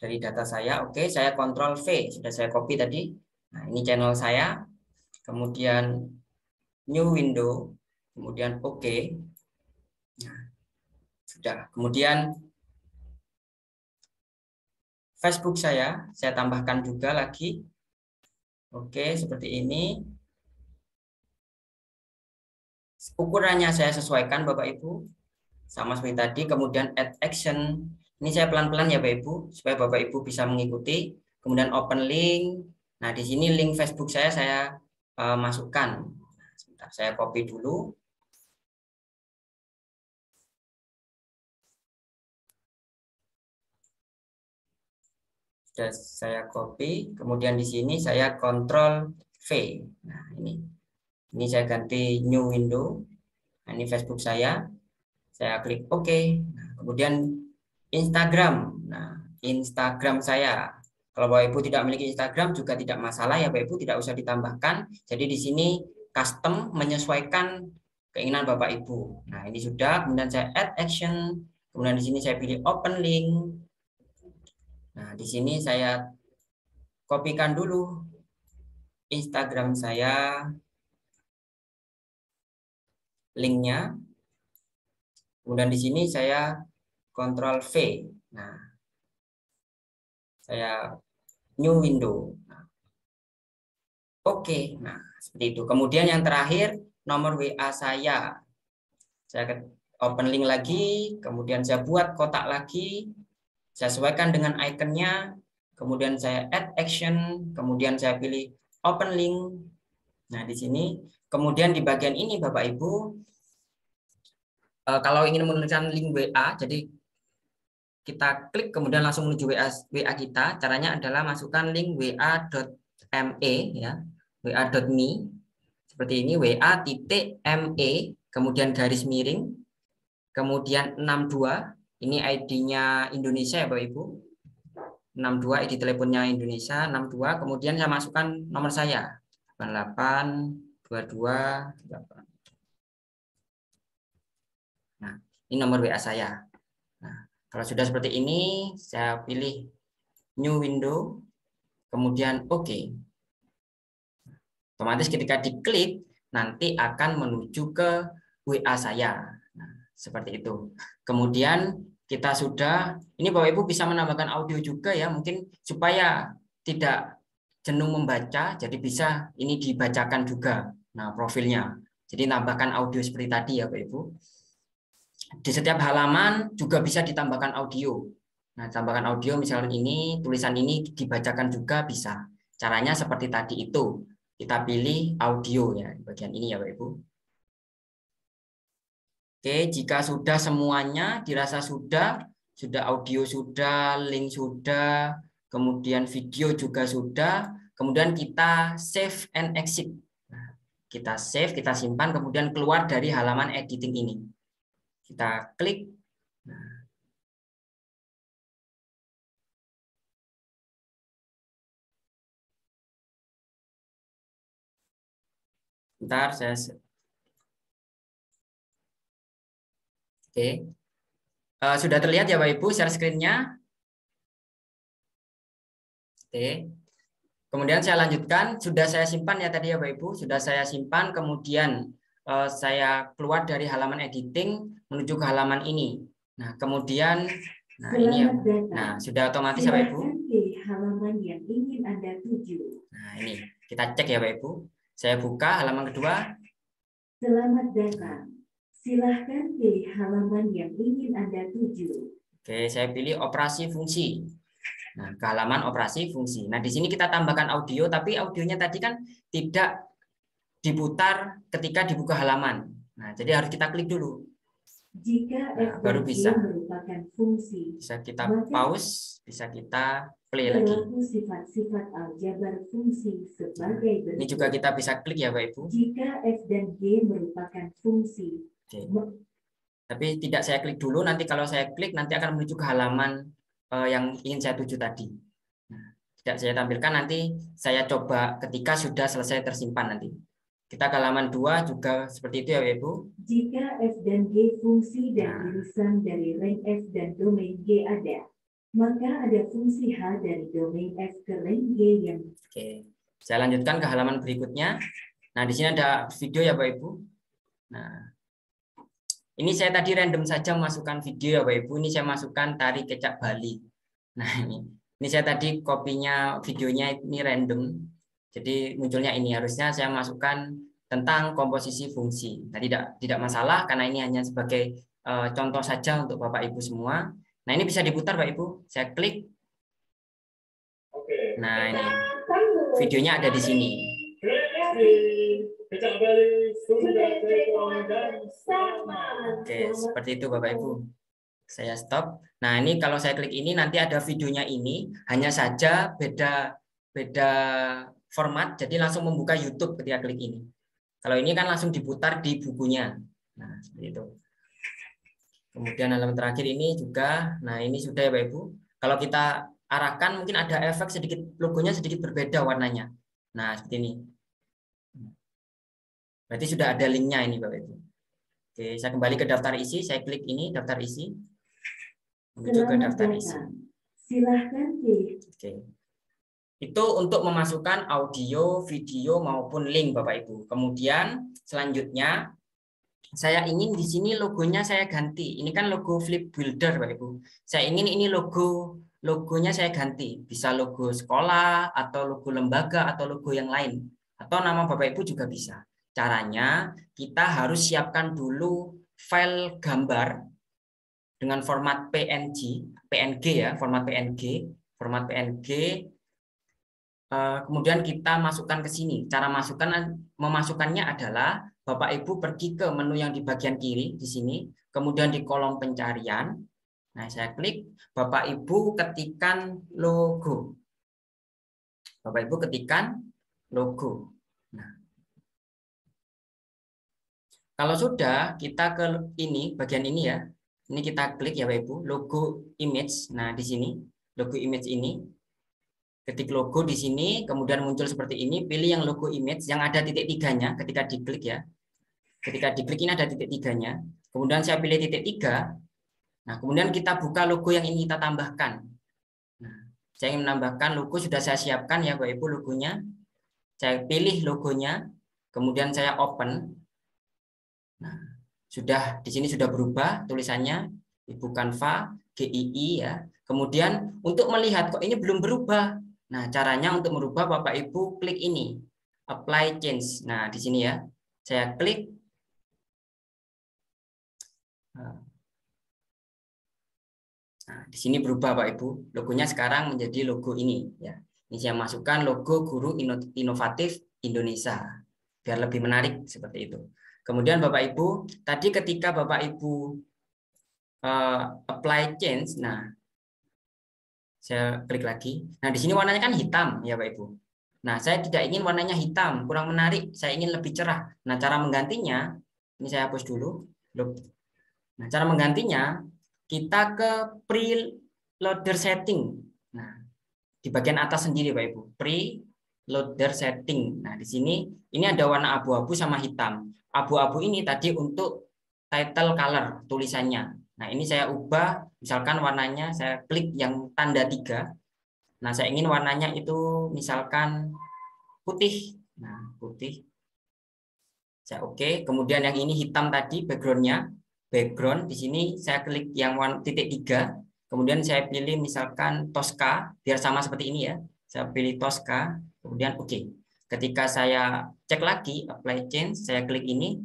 dari data saya. Oke, saya Ctrl V, sudah saya copy tadi. Nah, ini channel saya. Kemudian new window, kemudian oke. Nah, sudah. Kemudian Facebook saya tambahkan juga lagi. Oke, seperti ini. Ukurannya saya sesuaikan Bapak Ibu. Sama seperti tadi. Kemudian add action. Ini saya pelan-pelan ya Bapak Ibu, supaya Bapak Ibu bisa mengikuti. Kemudian open link. Nah, di sini link Facebook saya masukkan. Sebentar, saya copy dulu. Sudah saya copy, kemudian di sini saya Ctrl V. Nah, ini saya ganti new window. Nah, ini Facebook saya klik OK. Nah, kemudian Instagram. Nah, Instagram saya. Kalau Bapak Ibu tidak memiliki Instagram juga tidak masalah ya Bapak Ibu, tidak usah ditambahkan. Jadi di sini custom menyesuaikan keinginan Bapak Ibu. Nah, ini sudah, kemudian saya add action. Kemudian di sini saya pilih open link. Nah, di sini saya kopikan dulu Instagram saya, linknya. Kemudian di sini saya Ctrl V. Nah, saya new window. Nah, Oke. Nah, seperti itu. Kemudian yang terakhir nomor WA saya. Saya open link lagi, kemudian saya buat kotak lagi. Saya sesuaikan dengan ikonnya, kemudian saya add action, kemudian saya pilih open link. Nah, di sini, kemudian di bagian ini Bapak Ibu, kalau ingin menuliskan link WA, jadi kita klik kemudian langsung menuju WA kita. Caranya adalah masukkan link wa.me ya, wa.me seperti ini, wa.me, kemudian garis miring, kemudian 62. Ini ID-nya Indonesia ya Bapak Ibu. 62 ID teleponnya Indonesia 62, kemudian saya masukkan nomor saya 882228. Nah, ini nomor WA saya. Nah, kalau sudah seperti ini, saya pilih new window, kemudian OK. Otomatis ketika diklik nanti akan menuju ke WA saya. Nah, seperti itu. Kemudian kita sudah, ini Bapak Ibu bisa menambahkan audio juga ya, mungkin supaya tidak jenuh membaca, jadi bisa ini dibacakan juga. Nah, profilnya. Jadi tambahkan audio seperti tadi ya Bapak Ibu. Di setiap halaman juga bisa ditambahkan audio. Nah, tambahkan audio misalnya ini, tulisan ini dibacakan juga bisa. Caranya seperti tadi itu. Kita pilih audio ya, bagian ini ya Bapak Ibu. Oke, jika sudah semuanya dirasa sudah audio sudah, link sudah, kemudian video juga sudah, kemudian kita save and exit. Nah, kita save, kita simpan, kemudian keluar dari halaman editing ini. Kita klik. Nah, bentar, saya Oke, sudah terlihat ya Bapak Ibu share screen-nya? Oke, kemudian saya lanjutkan, sudah saya simpan ya tadi ya Bapak Ibu, sudah saya simpan, kemudian saya keluar dari halaman editing menuju ke halaman ini. Nah, kemudian, nah ini ya, nah sudah otomatis ya Bapak Ibu.
Halaman yang ingin Anda tuju.
Nah ini, kita cek ya Bapak Ibu. Saya buka halaman kedua.
Selamat datang. Silahkan pilih halaman yang ingin Anda tuju.
Oke, saya pilih operasi fungsi. Nah, ke halaman operasi fungsi. Nah, di sini kita tambahkan audio, tapi audionya tadi kan tidak diputar ketika dibuka halaman. Nah, jadi harus kita klik dulu.
Jika
nah, baru bisa.
Merupakan fungsi,
bisa kita pause, bisa kita play lagi.
Sifat-sifat aljabar fungsi sebagai berikut.
Ini juga kita bisa klik ya, Bapak Ibu.
Jika F dan G merupakan fungsi.
Oke. Tapi tidak saya klik dulu, nanti kalau saya klik nanti akan menuju ke halaman yang ingin saya tuju tadi. Nah, tidak saya tampilkan, nanti saya coba ketika sudah selesai tersimpan nanti. Kita ke halaman 2 juga seperti itu ya Ibu.
Jika F dan G fungsi dan irisan dari rank F dan domain G ada, maka ada fungsi H dari domain F ke rank G yang...
Oke, saya lanjutkan ke halaman berikutnya. Nah, di sini ada video ya Bapak Ibu. Nah, ini saya tadi random saja masukkan video ya Bapak Ibu. Ini saya masukkan tari kecak Bali. Nah, ini saya tadi kopinya videonya ini random. Jadi munculnya ini, harusnya saya masukkan tentang komposisi fungsi. Nah, tidak masalah karena ini hanya sebagai contoh saja untuk Bapak Ibu semua. Nah, ini bisa diputar Bapak Ibu. Saya klik. Nah, ini videonya ada di sini.
kasih. Kecak balik sudah teko dan sama.
Oke, seperti itu Bapak Ibu. Saya stop. Nah, ini kalau saya klik ini nanti ada videonya ini, hanya saja beda format, jadi langsung membuka YouTube ketika klik ini. Kalau ini kan langsung diputar di bukunya. Nah, seperti itu. Kemudian halaman terakhir ini juga, nah ini sudah ya Bapak Ibu. Kalau kita arahkan mungkin ada efek sedikit, logonya sedikit berbeda warnanya. Nah, seperti ini. Berarti sudah ada linknya ini Bapak Ibu. Oke, saya kembali ke daftar isi, saya klik ini daftar isi. Menuju ke daftar isi.
Silahkan pilih.
Oke. Itu untuk memasukkan audio, video maupun link Bapak Ibu. Kemudian selanjutnya saya ingin di sini logonya saya ganti. Ini kan logo Flip Builder Bapak Ibu. Saya ingin ini logonya saya ganti. Bisa logo sekolah atau logo lembaga atau logo yang lain. Atau nama Bapak Ibu juga bisa. Caranya kita harus siapkan dulu file gambar dengan format PNG ya, format PNG. Kemudian kita masukkan ke sini. Cara memasukkannya adalah Bapak Ibu pergi ke menu yang di bagian kiri di sini, kemudian di kolom pencarian. Nah, saya klik, Bapak Ibu ketikkan logo. Bapak Ibu ketikkan logo. Nah, kalau sudah, kita ke ini, bagian ini ya. Ini kita klik ya Bapak Ibu, logo image. Nah, di sini, logo image ini. Ketik logo di sini, kemudian muncul seperti ini. Pilih yang logo image, yang ada titik tiganya ketika diklik ya. Ketika diklik ini ada titik tiganya. Kemudian saya pilih titik 3. Nah, kemudian kita buka logo yang ingin kita tambahkan. Nah, saya ingin menambahkan logo, sudah saya siapkan ya Bapak Ibu logonya. Saya pilih logonya, kemudian saya open. Nah, sudah di sini sudah berubah tulisannya Ibu Canva GII ya. Kemudian untuk melihat kok ini belum berubah. Nah, caranya untuk merubah Bapak Ibu klik ini, apply change. Nah, di sini ya. Saya klik. Nah, di sini berubah Bapak Ibu. Logonya sekarang menjadi logo ini ya. Ini saya masukkan logo Guru Inovatif Indonesia biar lebih menarik seperti itu. Kemudian Bapak Ibu, tadi ketika Bapak Ibu apply change, nah saya klik lagi. Nah, di sini warnanya kan hitam ya Bapak Ibu. Nah, saya tidak ingin warnanya hitam, kurang menarik. Saya ingin lebih cerah. Nah, cara menggantinya, ini saya hapus dulu. Nah, cara menggantinya, kita ke preloader setting. Nah, di bagian atas sendiri Bapak Ibu, preloader setting. Nah, di sini ini ada warna abu-abu sama hitam. Abu-abu ini tadi untuk title color tulisannya. Nah, ini saya ubah, misalkan warnanya saya klik yang tanda 3. Nah, saya ingin warnanya itu misalkan putih. Nah, putih. Saya oke. Kemudian yang ini hitam tadi backgroundnya. Background di sini saya klik yang titik 3. Kemudian saya pilih misalkan Tosca, biar sama seperti ini ya. Saya pilih Tosca, kemudian oke. Ketika saya cek lagi apply change, saya klik ini.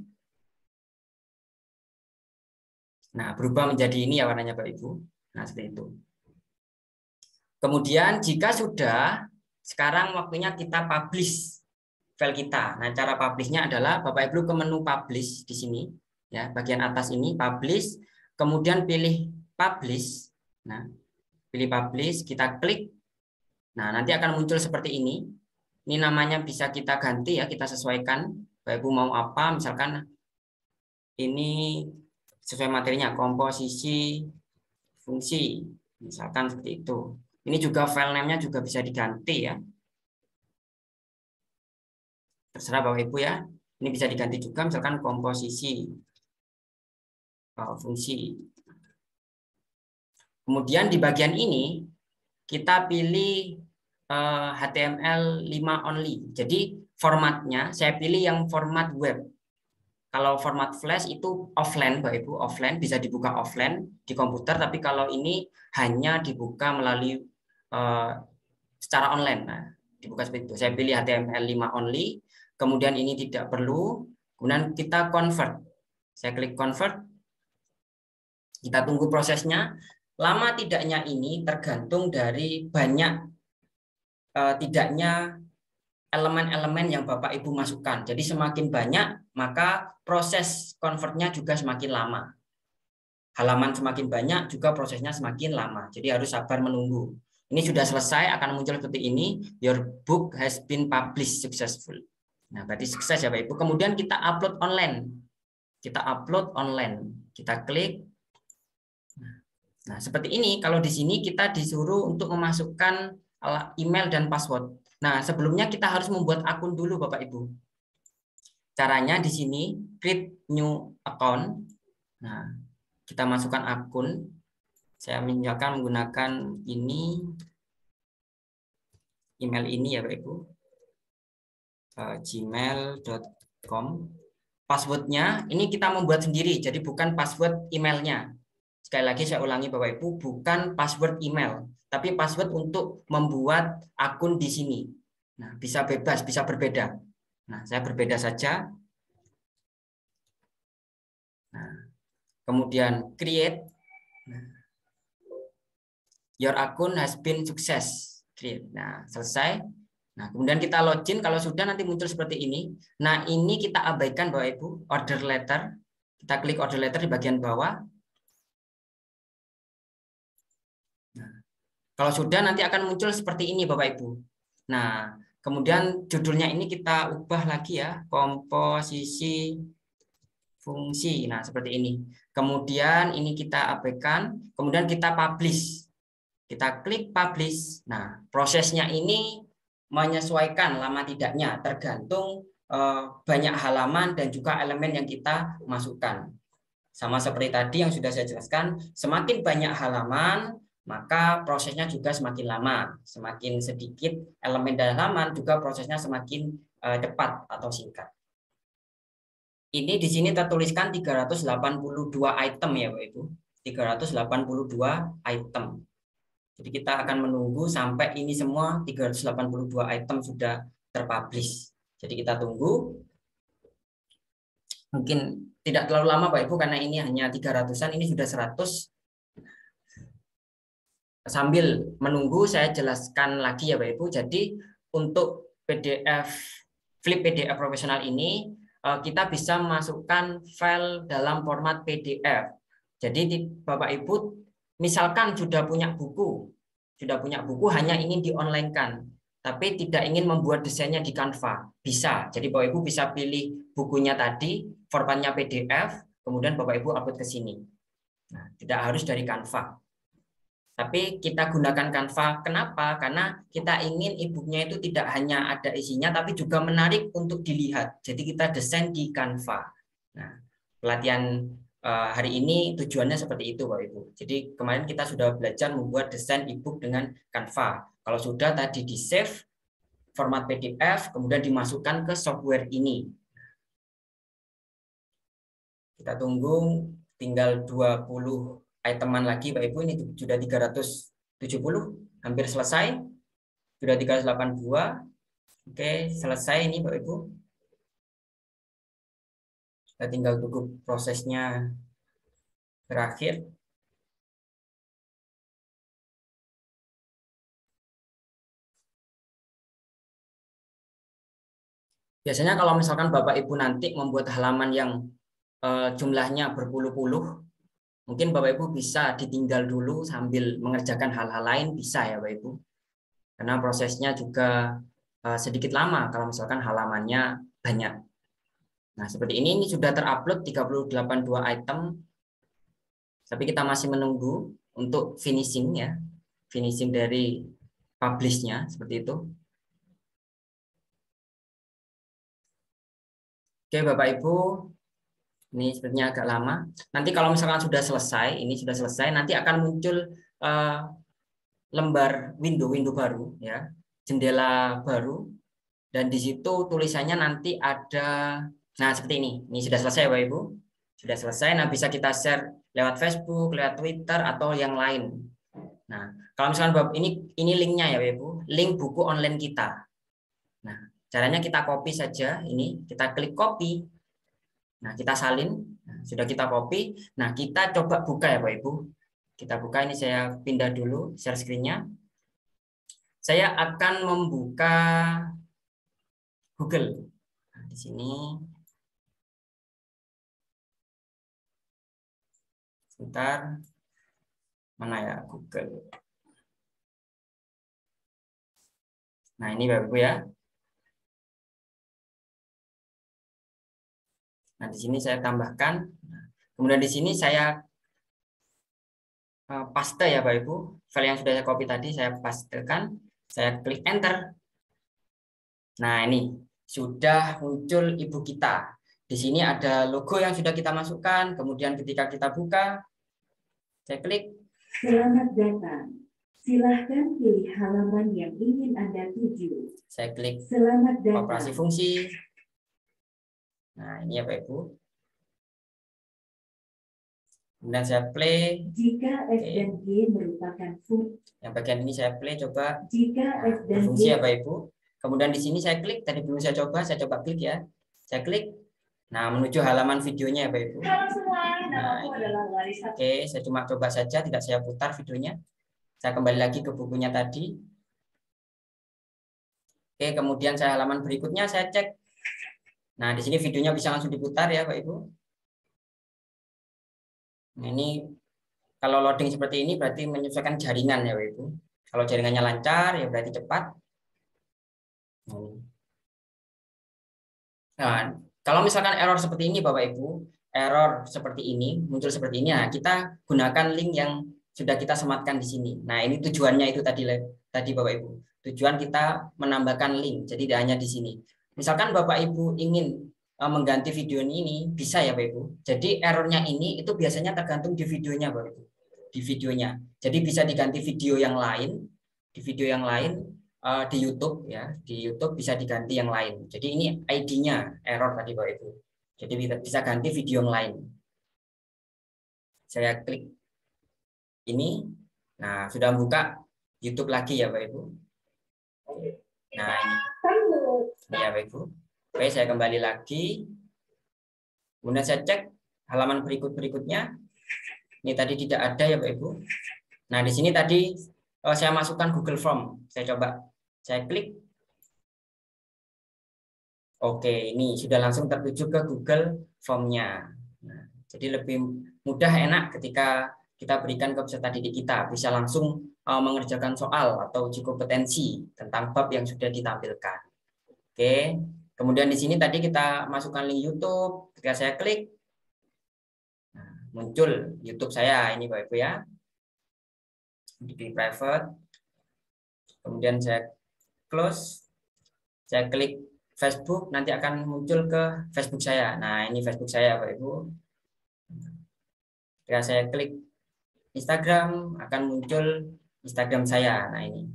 Nah, berubah menjadi ini ya warnanya Bapak Ibu. Nah, seperti itu. Kemudian jika sudah, sekarang waktunya kita publish file kita. Nah, cara publishnya adalah Bapak Ibu ke menu publish di sini. Ya, bagian atas ini publish, kemudian pilih publish. Nah, pilih publish, kita klik. Nah, nanti akan muncul seperti ini. Ini namanya bisa kita ganti ya, kita sesuaikan. Bapak Ibu mau apa, misalkan ini sesuai materinya, komposisi fungsi, misalkan seperti itu. Ini juga file name-nya juga bisa diganti ya. Terserah Bapak Ibu ya. Ini bisa diganti juga, misalkan komposisi fungsi. Kemudian di bagian ini kita pilih HTML5 only. Jadi formatnya saya pilih yang format web. Kalau format flash itu offline, Bapak Ibu, offline bisa dibuka offline di komputer, tapi kalau ini hanya dibuka melalui secara online. Nah, dibuka seperti itu. Saya pilih HTML5 only, kemudian ini tidak perlu, kemudian kita convert. Saya klik convert. Kita tunggu prosesnya. Lama tidaknya ini tergantung dari banyak tidaknya elemen-elemen yang Bapak Ibu masukkan. Jadi semakin banyak, maka proses convertnya juga semakin lama. Halaman semakin banyak, juga prosesnya semakin lama. Jadi harus sabar menunggu. Ini sudah selesai, akan muncul seperti ini. Your book has been published successful. Nah, berarti sukses ya Bapak Ibu. Kemudian kita upload online. Kita upload online. Kita klik. Nah, seperti ini. Kalau di sini kita disuruh untuk memasukkan email dan password. Nah, sebelumnya kita harus membuat akun dulu Bapak Ibu. Caranya di sini create new account. Nah, kita masukkan akun. Saya misalkan menggunakan ini email ini ya Bapak Ibu. gmail.com. Passwordnya ini kita membuat sendiri, jadi bukan password emailnya. Sekali lagi saya ulangi Bapak Ibu, bukan password email, tapi password untuk membuat akun di sini. Nah, bisa bebas, bisa berbeda. Nah, saya berbeda saja. Nah, kemudian create. Your account has been success. Create. Nah, selesai. Nah, kemudian kita login. Kalau sudah nanti muncul seperti ini. Nah, ini kita abaikan Bapak Ibu, order letter. Kita klik order letter di bagian bawah. Nah, kalau sudah nanti akan muncul seperti ini Bapak Ibu. Nah, kemudian judulnya ini kita ubah lagi ya, komposisi fungsi. Nah, seperti ini. Kemudian ini kita abaikan, kemudian kita publish. Kita klik publish. Nah, prosesnya ini menyesuaikan lama tidaknya tergantung banyak halaman dan juga elemen yang kita masukkan. Sama seperti tadi yang sudah saya jelaskan, semakin banyak halaman, maka prosesnya juga semakin lama. Semakin sedikit elemen dan halaman, juga prosesnya semakin cepat atau singkat. Ini di sini tertuliskan 382 item ya Bapak Ibu. 382 item. Jadi kita akan menunggu sampai ini semua 382 item sudah terpublish. Jadi kita tunggu. Mungkin tidak terlalu lama Bapak Ibu karena ini hanya 300-an, ini sudah 100. Sambil menunggu saya jelaskan lagi ya Bapak Ibu. Jadi untuk PDF Flip PDF profesional ini kita bisa masukkan file dalam format PDF. Jadi Bapak Ibu misalkan sudah punya buku hanya ingin di-online-kan, tapi tidak ingin membuat desainnya di Canva, bisa. Jadi Bapak Ibu bisa pilih bukunya tadi, formatnya PDF, kemudian Bapak Ibu upload ke sini. Nah, tidak harus dari Canva. Tapi kita gunakan Canva, kenapa? Karena kita ingin e-booknya itu tidak hanya ada isinya, tapi juga menarik untuk dilihat. Jadi kita desain di Canva. Nah, pelatihan hari ini tujuannya seperti itu, Bapak Ibu. Jadi kemarin kita sudah belajar membuat desain e-book dengan Canva. Kalau sudah tadi di save format PDF, kemudian dimasukkan ke software ini. Kita tunggu, tinggal 20 iteman lagi, Bapak Ibu. Ini sudah 370, hampir selesai. Sudah 382. Oke, selesai ini, Bapak Ibu. Kita tinggal tunggu prosesnya berakhir. Biasanya kalau misalkan Bapak Ibu nanti membuat halaman yang jumlahnya berpuluh-puluh, mungkin Bapak Ibu bisa ditinggal dulu sambil mengerjakan hal-hal lain, bisa ya Bapak Ibu. Karena prosesnya juga sedikit lama kalau misalkan halamannya banyak. Nah, seperti ini sudah terupload 382 item. Tapi kita masih menunggu untuk finishing ya. Finishing dari publish-nya seperti itu. Oke, Bapak Ibu. Ini sepertinya agak lama. Nanti kalau misalkan sudah selesai, ini sudah selesai, nanti akan muncul lembar window baru ya, jendela baru, dan di situ tulisannya nanti ada, nah seperti ini. Ini sudah selesai Bapak Ibu, sudah selesai. Nah, bisa kita share lewat Facebook, lewat Twitter atau yang lain. Nah, kalau misalkan Bapak ini linknya ya Bapak Ibu, link buku online kita. Nah, caranya kita copy saja, ini kita klik copy. Nah, kita salin. Nah, sudah kita copy. Nah, kita coba buka ya Bapak Ibu. Kita buka, ini saya pindah dulu share screen-nya. Saya akan membuka Google. Nah, di sini sebentar, mana ya Google. Nah, ini Bapak Ibu ya. Nah, di sini saya tambahkan. Kemudian di sini saya paste ya Bapak Ibu. File yang sudah saya copy tadi saya pastekan. Saya klik enter. Nah, ini sudah muncul ibu kita. Di sini ada logo yang sudah kita masukkan. Kemudian ketika kita buka, saya klik.
Selamat datang. Silahkan pilih halaman yang ingin Anda tuju.
Saya klik
Selamat datang.
operasi fungsi. Nah, ini ya Bapak Ibu. Kemudian saya play.
Jika F dan G merupakan fungsi.
Yang bagian ini saya play coba.
Jika F dan
Fungsi
G.
ya Bapak Ibu. Kemudian di sini saya klik. Tadi belum saya coba klik ya. Saya klik. Nah, menuju halaman videonya ya Bapak Ibu.
Halo semua,
Nah,
namaku adalah Larissa.
Oke, saya cuma coba saja, tidak saya putar videonya. Saya kembali lagi ke bukunya tadi. Oke, kemudian saya halaman berikutnya saya cek. Nah, di sini videonya bisa langsung diputar ya, Pak Ibu. Nah, ini kalau loading seperti ini berarti menyesuaikan jaringan ya, Pak Ibu. Kalau jaringannya lancar ya berarti cepat. Nah, kalau misalkan error seperti ini, Bapak Ibu, error seperti ini muncul seperti ini, nah kita gunakan link yang sudah kita sematkan di sini. Nah, ini tujuannya itu tadi Bapak Ibu. Tujuan kita menambahkan link, jadi tidak hanya di sini. Misalkan Bapak Ibu ingin mengganti video ini, bisa ya Bapak Ibu. Jadi errornya ini itu biasanya tergantung di videonya Bapak Ibu. Di videonya. Jadi bisa diganti video yang lain, di video yang lain di YouTube ya. Di YouTube bisa diganti yang lain. Jadi ini ID-nya error tadi Bapak Ibu. Jadi bisa ganti video yang lain. Saya klik ini. Nah, sudah buka YouTube lagi ya Bapak Ibu. Nah, ini ya Bapak Ibu. Oke, saya kembali lagi. Kemudian saya cek halaman berikutnya. Ini tadi tidak ada ya Bapak Ibu. Nah, di sini tadi saya masukkan Google Form. Saya coba. Saya klik. Oke, ini sudah langsung tertuju ke Google Form-nya. Nah, jadi lebih mudah, enak ketika kita berikan ke peserta didik kita. Bisa langsung mengerjakan soal atau uji kompetensi tentang bab yang sudah ditampilkan. Oke, kemudian di sini tadi kita masukkan link YouTube. Ketika saya klik, nah, muncul YouTube saya ini Bapak Ibu ya. Di private. Kemudian saya close. Saya klik Facebook, nanti akan muncul ke Facebook saya. Nah, ini Facebook saya Bapak Ibu. Ketika saya klik Instagram, akan muncul Instagram saya. Nah, ini.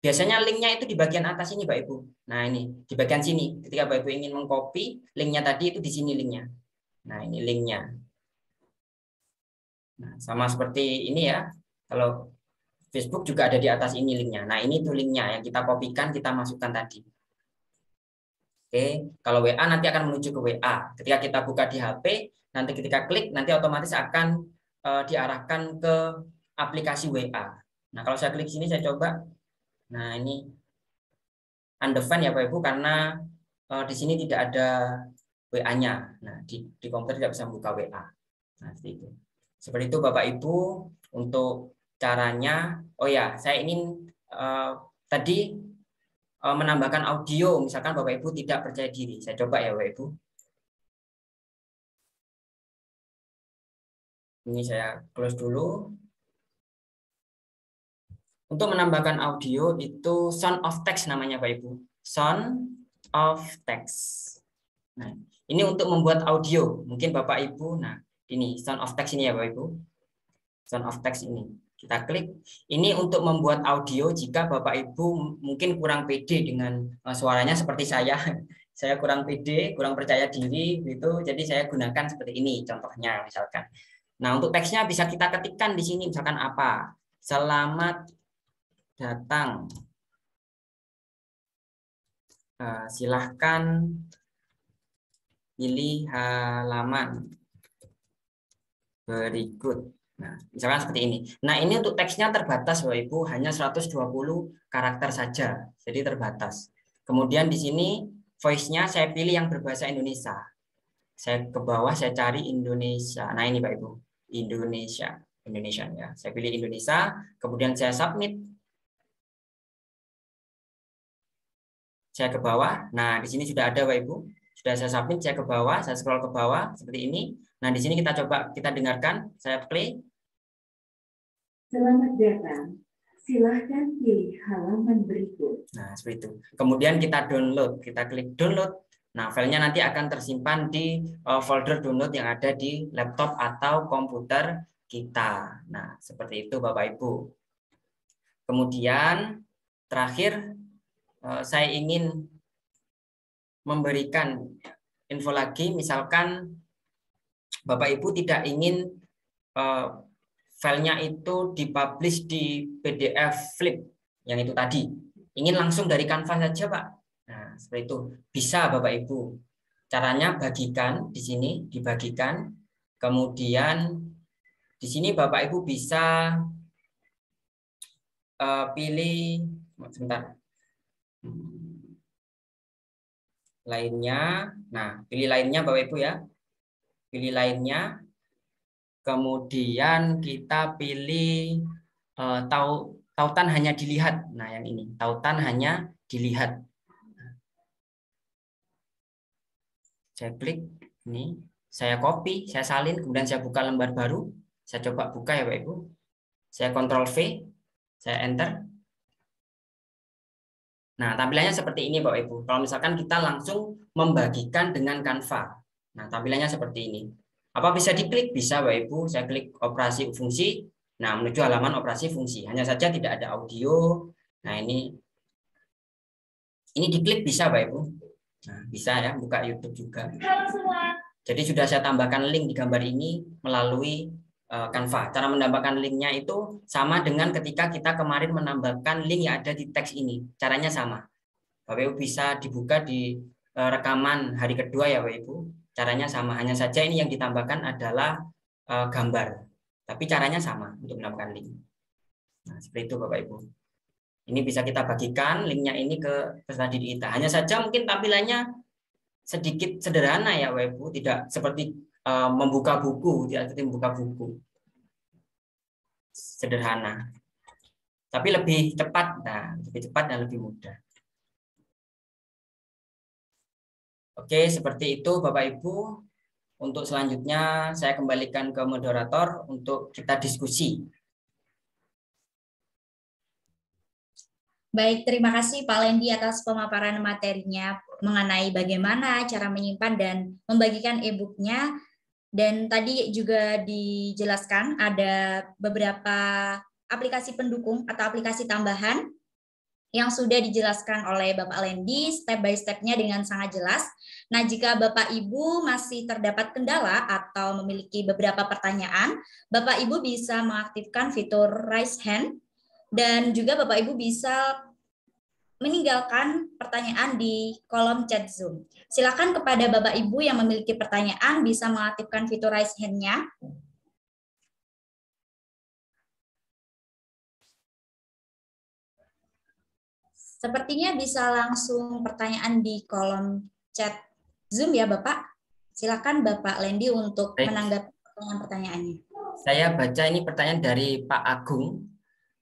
Biasanya linknya itu di bagian atas ini, Pak Ibu. Nah, ini di bagian sini. Ketika Pak Ibu ingin mengcopy, linknya tadi itu di sini linknya. Nah, ini linknya. Nah, sama seperti ini ya. Kalau Facebook juga ada di atas ini linknya. Nah, ini tuh linknya yang kita kopikan, kita masukkan tadi. Oke, kalau WA nanti akan menuju ke WA. Ketika kita buka di HP, nanti ketika klik, nanti otomatis akan diarahkan ke aplikasi WA. Nah, kalau saya klik sini, saya coba. Nah, ini undefined ya Bapak Ibu, karena di sini tidak ada WA-nya. Nah, di komputer tidak bisa membuka WA. Nah, seperti itu. Seperti itu Bapak Ibu untuk caranya. Oh ya, saya ingin tadi menambahkan audio, misalkan Bapak Ibu tidak percaya diri. Saya coba ya Bapak Ibu. Ini saya close dulu. Untuk menambahkan audio itu sound of text namanya Bapak Ibu. Sound of text. Nah, ini untuk membuat audio. Mungkin Bapak Ibu, nah ini sound of text ini ya Bapak Ibu. Sound of text ini. Kita klik. Ini untuk membuat audio jika Bapak Ibu mungkin kurang pede dengan suaranya seperti saya. Saya kurang pede, kurang percaya diri gitu. Jadi saya gunakan seperti ini contohnya misalkan. Nah, untuk teksnya bisa kita ketikkan di sini misalkan apa? Selamat datang. Silahkan pilih halaman berikut. Nah, misalkan seperti ini. Nah, ini untuk teksnya terbatas Bapak Ibu, hanya 120 karakter saja. Jadi terbatas. Kemudian di sini voice-nya saya pilih yang berbahasa Indonesia. Saya ke bawah, saya cari Indonesia. Nah ini Pak Ibu, Indonesia ya. Saya pilih Indonesia, kemudian saya submit. Saya ke bawah. Nah di sini sudah ada Pak Ibu. Sudah saya submit, saya ke bawah, saya scroll ke bawah seperti ini. Nah di sini kita coba kita dengarkan. Saya play.
Selamat datang. Silahkan pilih halaman berikut.
Nah, seperti itu. Kemudian kita download, kita klik download. Nah, filenya nanti akan tersimpan di folder download yang ada di laptop atau komputer kita. Nah, seperti itu Bapak Ibu. Kemudian terakhir saya ingin memberikan info lagi, misalkan Bapak Ibu tidak ingin filenya itu dipublish di PDF flip yang itu tadi, ingin langsung dari Canva saja Pak. Nah seperti itu bisa Bapak Ibu. Caranya bagikan di sini, dibagikan. Kemudian di sini Bapak Ibu bisa pilih sebentar lainnya. Nah pilih lainnya Bapak Ibu ya, pilih lainnya. Kemudian kita pilih tautan hanya dilihat. Nah, yang ini, tautan hanya dilihat. Saya klik ini, saya copy, saya salin, kemudian saya buka lembar baru. Saya coba buka ya, Bapak Ibu. Saya Ctrl V, saya enter. Nah, tampilannya seperti ini, Bapak Ibu. Kalau misalkan kita langsung membagikan dengan Canva. Nah, tampilannya seperti ini. Apa bisa diklik? Bisa Bapak Ibu, saya klik operasi fungsi. Nah, menuju halaman operasi fungsi. Hanya saja tidak ada audio. Nah, ini diklik bisa Bapak Ibu. Nah, bisa ya, buka YouTube juga.
Halo semua.
Jadi sudah saya tambahkan link di gambar ini melalui Canva. Cara menambahkan linknya itu sama dengan ketika kita kemarin menambahkan link yang ada di teks ini. Caranya sama. Bapak Ibu bisa dibuka di rekaman hari kedua ya Bapak Ibu. Caranya sama, hanya saja ini yang ditambahkan adalah gambar. Tapi caranya sama untuk menambahkan link. Nah, seperti itu Bapak Ibu. Ini bisa kita bagikan linknya ini ke peserta didik kita. Hanya saja mungkin tampilannya sedikit sederhana ya Bapak Ibu, tidak seperti membuka buku, tidak seperti membuka buku. Sederhana. Tapi lebih cepat, nah, lebih cepat dan lebih mudah. Oke, seperti itu Bapak Ibu. Untuk selanjutnya saya kembalikan ke moderator untuk kita diskusi.
Baik, terima kasih Pak Lendi atas pemaparan materinya mengenai bagaimana cara menyimpan dan membagikan e-booknya. Dan tadi juga dijelaskan ada beberapa aplikasi pendukung atau aplikasi tambahan yang sudah dijelaskan oleh Bapak Lendi step by step-nya dengan sangat jelas. Nah, jika Bapak Ibu masih terdapat kendala atau memiliki beberapa pertanyaan, Bapak Ibu bisa mengaktifkan fitur raise hand dan juga Bapak Ibu bisa meninggalkan pertanyaan di kolom chat Zoom. Silakan kepada Bapak Ibu yang memiliki pertanyaan bisa mengaktifkan fitur raise hand-nya. Sepertinya bisa langsung pertanyaan di kolom chat Zoom ya Bapak. Silakan Bapak Lendi untuk menanggapi pertanyaannya.
Saya baca ini pertanyaan dari Pak Agung.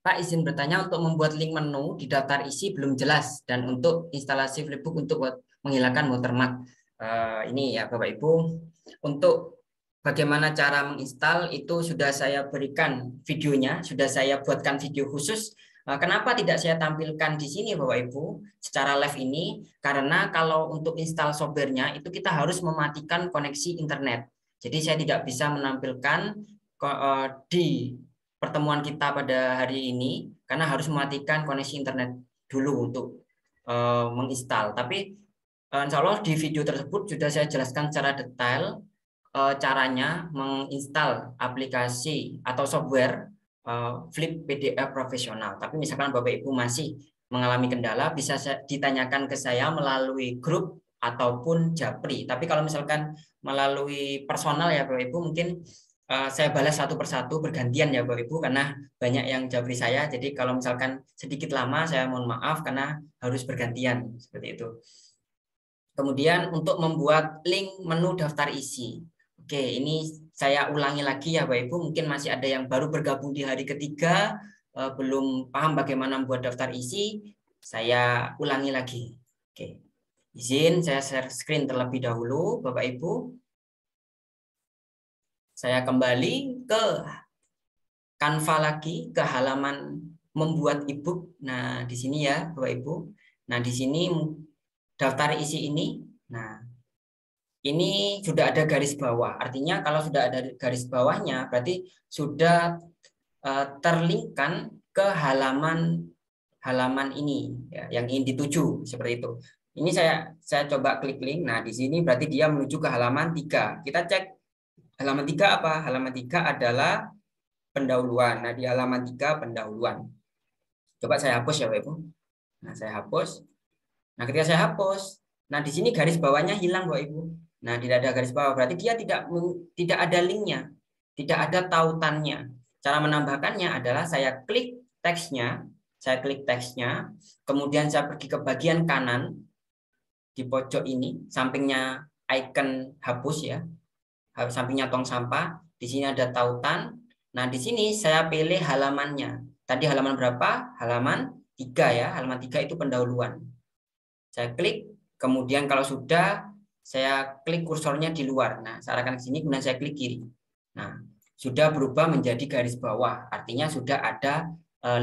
Pak izin bertanya, untuk membuat link menu di daftar isi belum jelas dan untuk instalasi flipbook untuk menghilangkan watermark. Ini ya Bapak Ibu, untuk bagaimana cara menginstal itu sudah saya berikan videonya, sudah saya buatkan video khusus. Kenapa tidak saya tampilkan di sini Bapak Ibu secara live ini? Karena kalau untuk install softwarenya itu kita harus mematikan koneksi internet. Jadi saya tidak bisa menampilkan di pertemuan kita pada hari ini karena harus mematikan koneksi internet dulu untuk menginstal. Tapi insya Allah di video tersebut sudah saya jelaskan secara detail caranya menginstal aplikasi atau software Flip PDF profesional. Tapi misalkan Bapak Ibu masih mengalami kendala, bisa ditanyakan ke saya melalui grup ataupun Japri. Tapi kalau misalkan melalui personal ya Bapak Ibu, mungkin saya balas satu persatu bergantian ya Bapak Ibu, karena banyak yang Japri saya. Jadi kalau misalkan sedikit lama, saya mohon maaf karena harus bergantian seperti itu. Kemudian untuk membuat link menu daftar isi. Oke, ini saya ulangi lagi ya Bapak Ibu, mungkin masih ada yang baru bergabung di hari ketiga, belum paham bagaimana membuat daftar isi, saya ulangi lagi. Oke, izin saya share screen terlebih dahulu Bapak Ibu. Saya kembali ke Canva lagi, ke halaman membuat ebook. Nah, di sini ya Bapak Ibu. Nah, di sini daftar isi ini. Nah, ini sudah ada garis bawah. Artinya kalau sudah ada garis bawahnya, berarti sudah terlinkkan ke halaman ini ya, yang ingin dituju seperti itu. Ini saya coba klik link. Nah, di sini berarti dia menuju ke halaman 3. Kita cek halaman 3 apa? Halaman 3 adalah pendahuluan. Nah, di halaman 3 pendahuluan. Coba saya hapus ya, Bapak Ibu. Nah, saya hapus. Nah, ketika saya hapus, nah di sini garis bawahnya hilang, Bapak Ibu. Nah, tidak ada garis bawah, berarti dia tidak ada linknya, tidak ada tautannya. Cara menambahkannya adalah saya klik teksnya, kemudian saya pergi ke bagian kanan di pojok ini, sampingnya icon hapus ya, sampingnya tong sampah. Di sini ada tautan. Nah, di sini saya pilih halamannya. Tadi halaman berapa? Halaman 3 ya. Halaman 3 itu pendahuluan. Saya klik, kemudian kalau sudah, saya klik kursornya di luar. Nah, saya arahkan ke sini, kemudian saya klik kiri. Nah, sudah berubah menjadi garis bawah. Artinya sudah ada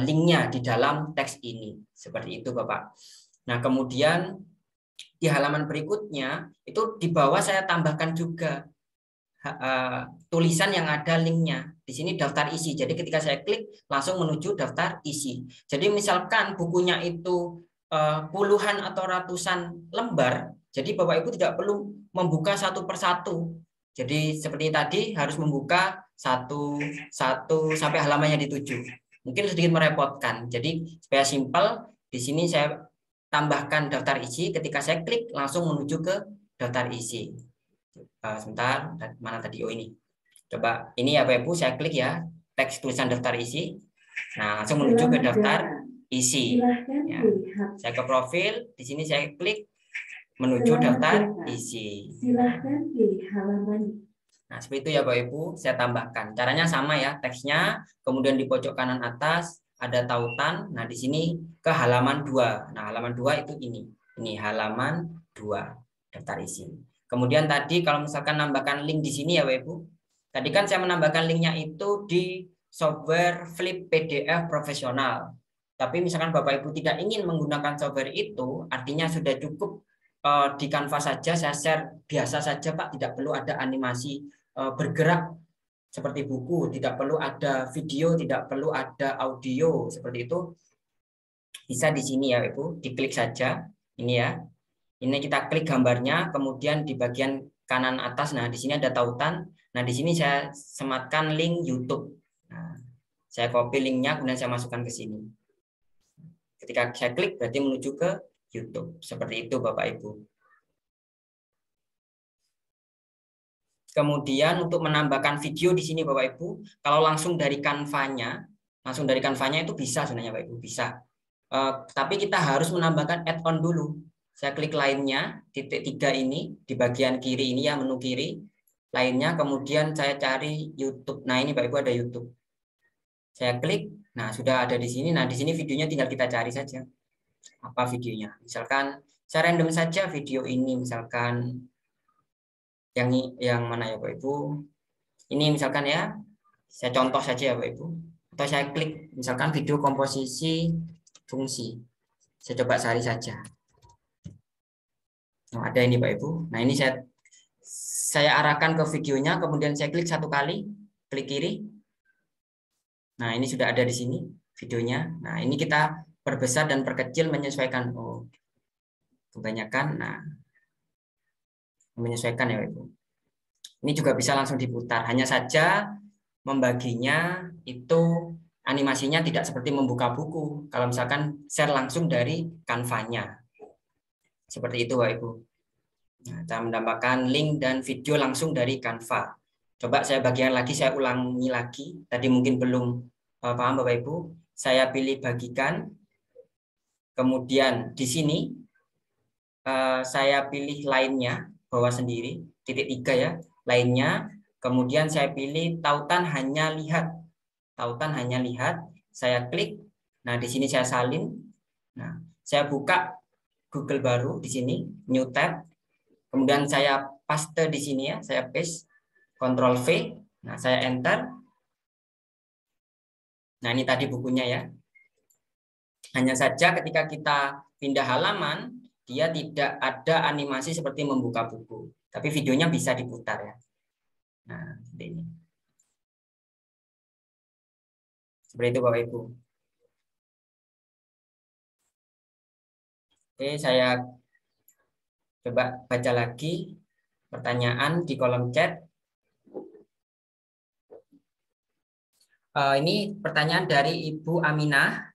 linknya di dalam teks ini. Seperti itu, Bapak. Nah, kemudian di halaman berikutnya, itu di bawah saya tambahkan juga tulisan yang ada linknya. Di sini daftar isi. Jadi ketika saya klik, langsung menuju daftar isi. Jadi misalkan bukunya itu puluhan atau ratusan lembar, jadi Bapak Ibu tidak perlu membuka satu persatu. Jadi seperti tadi harus membuka satu sampai halamannya dituju. Mungkin sedikit merepotkan. Jadi supaya simpel, di sini saya tambahkan daftar isi. Ketika saya klik langsung menuju ke daftar isi. Sebentar, mana tadi? Oh ini. Coba ini ya Bapak Ibu, saya klik ya teks tulisan daftar isi. Nah langsung menuju ke daftar isi. Ya. Saya ke profil, di sini saya klik menuju daftar isi.
Silahkan pilih halaman.
Nah, seperti itu ya Bapak Ibu, saya tambahkan. Caranya sama ya, teksnya, kemudian di pojok kanan atas ada tautan. Nah, di sini ke halaman 2. Nah, halaman 2 itu ini. Ini halaman 2 daftar isi. Kemudian tadi kalau misalkan nambahkan link di sini ya Bapak Ibu. Tadi kan saya menambahkan linknya itu di software Flip PDF profesional. Tapi misalkan Bapak Ibu tidak ingin menggunakan software itu, artinya sudah cukup di Canva saja, saya share biasa saja Pak, tidak perlu ada animasi bergerak seperti buku, tidak perlu ada video, tidak perlu ada audio seperti itu. Bisa di sini ya Ibu, diklik saja. Ini ya. Ini kita klik gambarnya, kemudian di bagian kanan atas, nah di sini ada tautan. Nah di sini saya sematkan link YouTube. Nah, saya copy linknya, kemudian saya masukkan ke sini. Ketika saya klik, berarti menuju ke YouTube. Seperti itu Bapak Ibu. Kemudian untuk menambahkan video di sini Bapak Ibu, kalau langsung dari Canva-nya itu bisa sebenarnya Bapak Ibu, bisa. Tapi kita harus menambahkan add-on dulu. Saya klik lainnya, titik 3 ini, di bagian kiri ini ya, menu kiri. Lainnya, kemudian saya cari YouTube. Nah ini Bapak Ibu ada YouTube. Saya klik, nah sudah ada di sini. Nah di sini videonya tinggal kita cari saja. Apa videonya? Misalkan, saya random saja video ini, misalkan yang mana ya Bapak Ibu? Ini misalkan ya, saya contoh saja ya Bapak Ibu. Atau saya klik misalkan video komposisi fungsi. Saya coba cari saja. Nah, ada ini Bapak Ibu. Nah, ini saya arahkan ke videonya, kemudian saya klik satu kali, klik kiri. Nah, ini sudah ada di sini videonya. Nah, ini kita perbesar dan perkecil menyesuaikan. Oh, kebanyakan. Nah, menyesuaikan ya Ibu. Ini juga bisa langsung diputar. Hanya saja membaginya itu animasinya tidak seperti membuka buku. Kalau misalkan share langsung dari Canva-nya. Seperti itu Bapak Ibu. Nah, cara menambahkan link dan video langsung dari Canva. Coba saya bagian lagi, saya ulangi lagi. Tadi mungkin belum paham Bapak Ibu. Saya pilih bagikan. Kemudian di sini saya pilih lainnya, bawah sendiri, titik 3 ya, lainnya. Kemudian saya pilih tautan hanya lihat. Tautan hanya lihat, saya klik. Nah, di sini saya salin. Nah, saya buka Google baru di sini, new tab. Kemudian saya paste di sini ya, saya paste, Ctrl V. Nah, saya enter. Nah, ini tadi bukunya ya. Hanya saja ketika kita pindah halaman, dia tidak ada animasi seperti membuka buku. Tapi videonya bisa diputar ya. Nah, seperti ini. Seperti itu Bapak Ibu. Oke, saya coba baca lagi pertanyaan di kolom chat. Ini pertanyaan dari Ibu Aminah.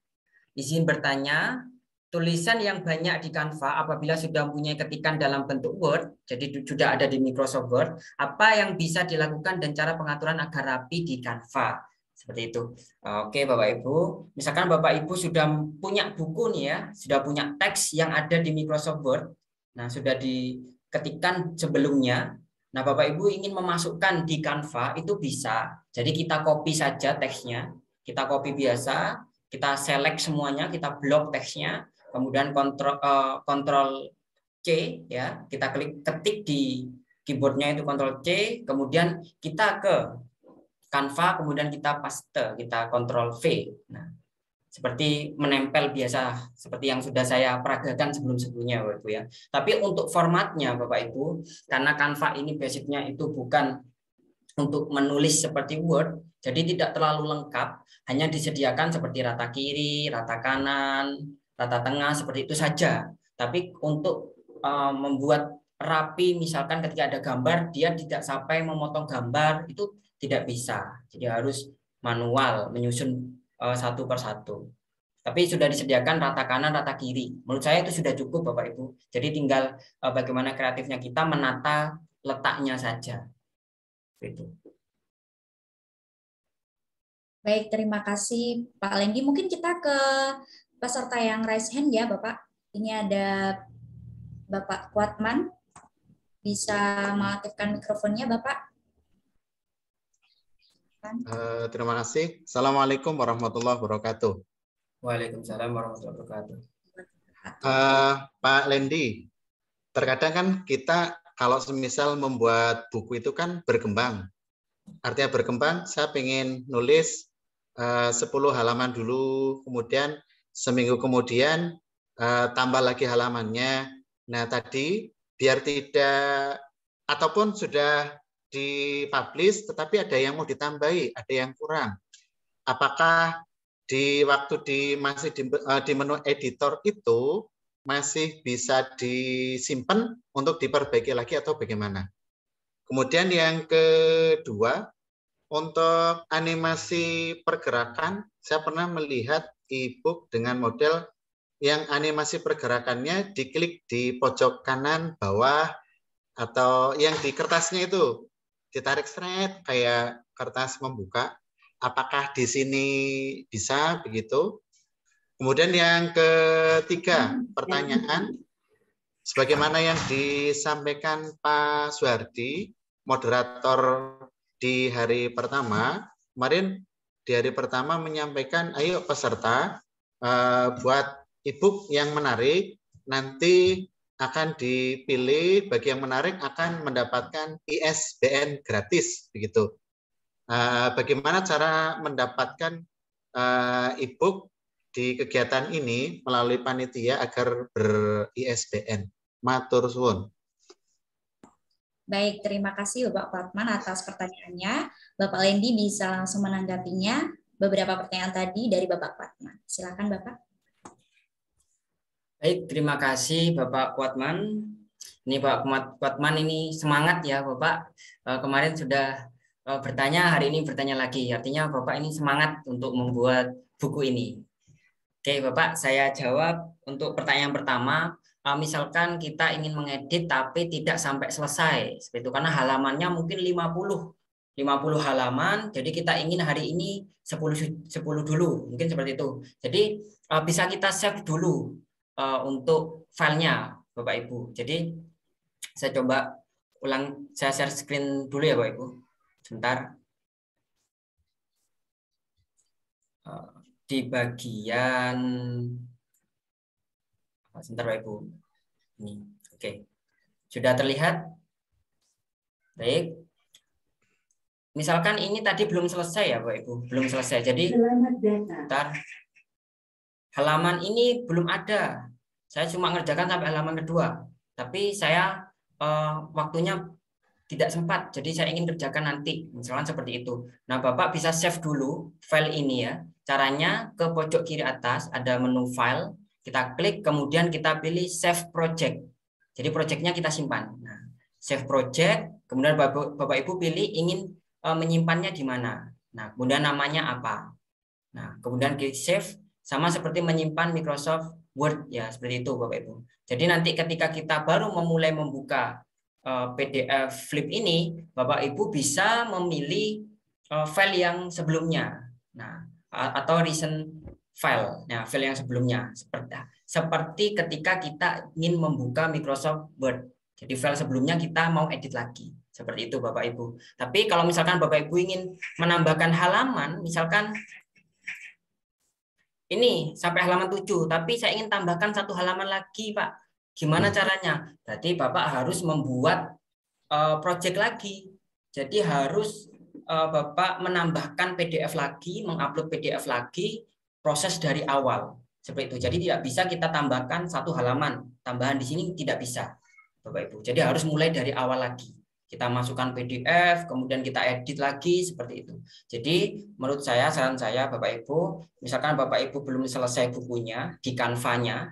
Izin bertanya, tulisan yang banyak di Canva apabila sudah mempunyai ketikan dalam bentuk Word, jadi sudah ada di Microsoft Word, apa yang bisa dilakukan dan cara pengaturan agar rapi di Canva? Seperti itu. Oke Bapak Ibu, misalkan Bapak Ibu sudah punya buku nih ya, sudah punya teks yang ada di Microsoft Word, nah sudah diketikkan sebelumnya, nah Bapak Ibu ingin memasukkan di Canva itu bisa, jadi kita copy saja teksnya, kita copy biasa, kita select semuanya, kita blok teksnya, kemudian kontrol C ya, kita ketik di keyboardnya itu kontrol C, kemudian kita ke Canva, kemudian kita paste, kita kontrol V. Nah, seperti menempel biasa, seperti yang sudah saya peragakan sebelum-sebelumnya Bapak Ibu ya. Tapi untuk formatnya Bapak Ibu, karena Canva ini basicnya itu bukan untuk menulis seperti Word, jadi tidak terlalu lengkap, hanya disediakan seperti rata kiri, rata kanan, rata tengah, seperti itu saja. Tapi untuk membuat rapi, misalkan ketika ada gambar, dia tidak sampai memotong gambar, itu tidak bisa. Jadi harus manual, menyusun satu per satu. Tapi sudah disediakan rata kanan, rata kiri. Menurut saya itu sudah cukup Bapak Ibu. Jadi tinggal bagaimana kreatifnya kita menata letaknya saja. Itu.
Baik, terima kasih Pak Lendi. Mungkin kita ke peserta yang raise hand ya Bapak. Ini ada Bapak Kuatman. Bisa mengaktifkan mikrofonnya Bapak.
Terima kasih. Assalamualaikum warahmatullahi wabarakatuh.
Waalaikumsalam warahmatullahi wabarakatuh.
Pak Lendi, terkadang kan kita kalau semisal membuat buku itu kan berkembang. Artinya berkembang, saya pengen nulis 10 halaman dulu, kemudian seminggu kemudian tambah lagi halamannya. Nah tadi biar tidak, ataupun sudah dipublish, tetapi ada yang mau ditambahi, ada yang kurang. Apakah di waktu masih di menu editor itu masih bisa disimpan untuk diperbaiki lagi atau bagaimana? Kemudian yang kedua, untuk animasi pergerakan, saya pernah melihat e-book dengan model yang animasi pergerakannya diklik di pojok kanan bawah, atau yang di kertasnya itu ditarik seret kayak kertas membuka. Apakah di sini bisa begitu? Kemudian yang ketiga, pertanyaan, sebagaimana yang disampaikan Pak Suhardi, moderator di hari pertama, kemarin di hari pertama menyampaikan, ayo peserta buat e-book yang menarik, nanti akan dipilih, bagi yang menarik akan mendapatkan ISBN gratis, begitu. Bagaimana cara mendapatkan e-book di kegiatan ini melalui panitia agar ber-ISBN? Matur suwun.
Baik, terima kasih Bapak Kuatman atas pertanyaannya. Bapak Lendi bisa langsung menanggapinya beberapa pertanyaan tadi dari Bapak Kuatman. Silakan Bapak.
Baik, terima kasih Bapak Kuatman. Ini Pak Kuatman ini semangat ya Bapak. Kemarin sudah bertanya, hari ini bertanya lagi. Artinya Bapak ini semangat untuk membuat buku ini. Oke Bapak, saya jawab untuk pertanyaan pertama. Misalkan kita ingin mengedit tapi tidak sampai selesai. Seperti itu, karena halamannya mungkin 50 halaman. Jadi kita ingin hari ini 10 dulu. Mungkin seperti itu. Jadi bisa kita save dulu untuk filenya. Bapak Ibu. Jadi saya coba ulang, saya share screen dulu ya Bapak Ibu. Sebentar. Di bagian sebentar Bapak Ibu. Ini. Oke. Sudah terlihat? Baik. Misalkan ini tadi belum selesai ya Bapak Ibu, belum selesai. Jadi
Selamat datang.
sebentar. Halaman ini belum ada. Saya cuma ngerjakan sampai halaman kedua. Tapi saya waktunya tidak sempat. Jadi saya ingin kerjakan nanti. Misalkan seperti itu. Nah, Bapak bisa save dulu file ini ya. Caranya ke pojok kiri atas ada menu file. Kita klik, kemudian kita pilih save project. Jadi projectnya kita simpan. Nah, save project. Kemudian Bapak Ibu pilih ingin menyimpannya di mana. Nah, kemudian namanya apa. Nah, kemudian klik save. Sama seperti menyimpan Microsoft Word ya, seperti itu Bapak Ibu. Jadi nanti ketika kita baru memulai membuka PDF Flip ini, Bapak Ibu bisa memilih file yang sebelumnya. Nah, atau recent file. Nah, file yang sebelumnya seperti ketika kita ingin membuka Microsoft Word. Jadi file sebelumnya kita mau edit lagi. Seperti itu Bapak Ibu. Tapi kalau misalkan Bapak Ibu ingin menambahkan halaman, misalkan ini sampai halaman 7, tapi saya ingin tambahkan 1 halaman lagi, Pak. Gimana caranya? Berarti Bapak harus membuat project lagi. Jadi harus Bapak menambahkan PDF lagi, mengupload PDF lagi, proses dari awal. Seperti itu. Jadi tidak bisa kita tambahkan 1 halaman. Tambahan di sini tidak bisa, Bapak Ibu. Jadi harus mulai dari awal lagi. Kita masukkan PDF, kemudian kita edit lagi, seperti itu. Jadi menurut saya, saran saya Bapak Ibu, misalkan Bapak Ibu belum selesai bukunya di Canva-nya,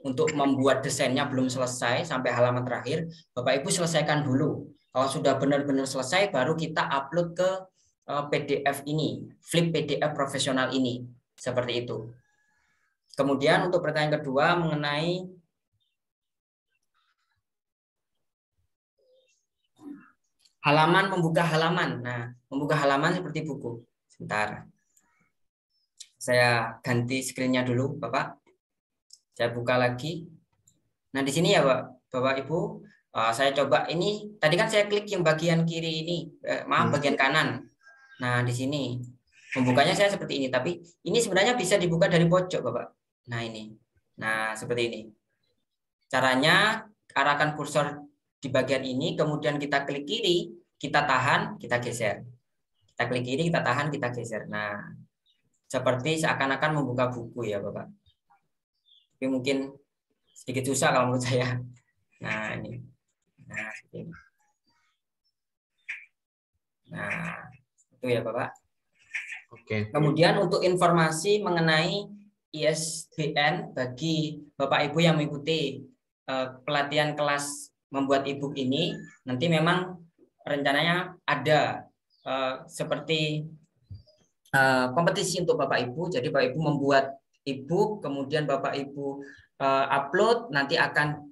untuk membuat desainnya belum selesai sampai halaman terakhir, Bapak Ibu selesaikan dulu. Kalau sudah benar-benar selesai, baru kita upload ke PDF ini, Flip PDF profesional ini, seperti itu. Kemudian untuk pertanyaan kedua mengenai halaman, membuka halaman. Nah, membuka halaman seperti buku. Sebentar. Saya ganti screen-nya dulu, Bapak. Saya buka lagi. Nah, di sini ya, Bapak Ibu, saya coba ini. Tadi kan saya klik yang bagian kiri ini, bagian kanan. Nah, di sini membukanya saya seperti ini, tapi ini sebenarnya bisa dibuka dari pojok, Bapak. Nah, ini. Nah, seperti ini. Caranya arahkan kursor di bagian ini, kemudian kita klik kiri, kita tahan, kita geser. Kita klik kiri, kita tahan, kita geser. Nah, seperti seakan-akan membuka buku ya, Bapak. Tapi mungkin sedikit susah kalau menurut saya. Nah, ini. Nah, seperti ini. Nah, itu ya, Bapak.
Oke.
Kemudian untuk informasi mengenai ISBN bagi Bapak Ibu yang mengikuti pelatihan kelas membuat e-book ini, nanti memang rencananya ada seperti kompetisi untuk Bapak Ibu. Jadi Bapak Ibu membuat e-book, kemudian Bapak Ibu upload, nanti akan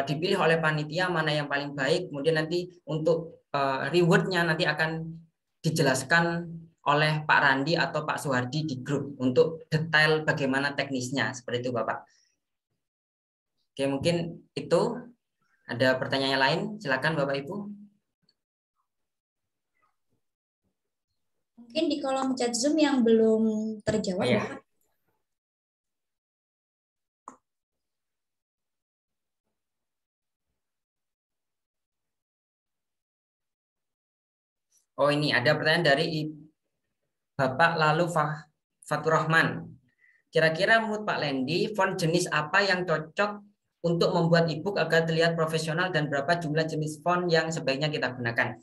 dipilih oleh panitia mana yang paling baik. Kemudian nanti untuk rewardnya nanti akan dijelaskan oleh Pak Randi atau Pak Suhardi di grup untuk detail bagaimana teknisnya. Seperti itu Bapak. Oke, mungkin itu. Ada pertanyaan lain? Silakan Bapak Ibu.
Mungkin di kolom chat Zoom yang belum terjawab,
ya.
Bapak.
Oh, ini ada pertanyaan dari Bapak Lalu Fatur Rahman. Kira-kira menurut Pak Lendi, font jenis apa yang cocok untuk membuat e-book agar terlihat profesional dan berapa jumlah jenis font yang sebaiknya kita gunakan?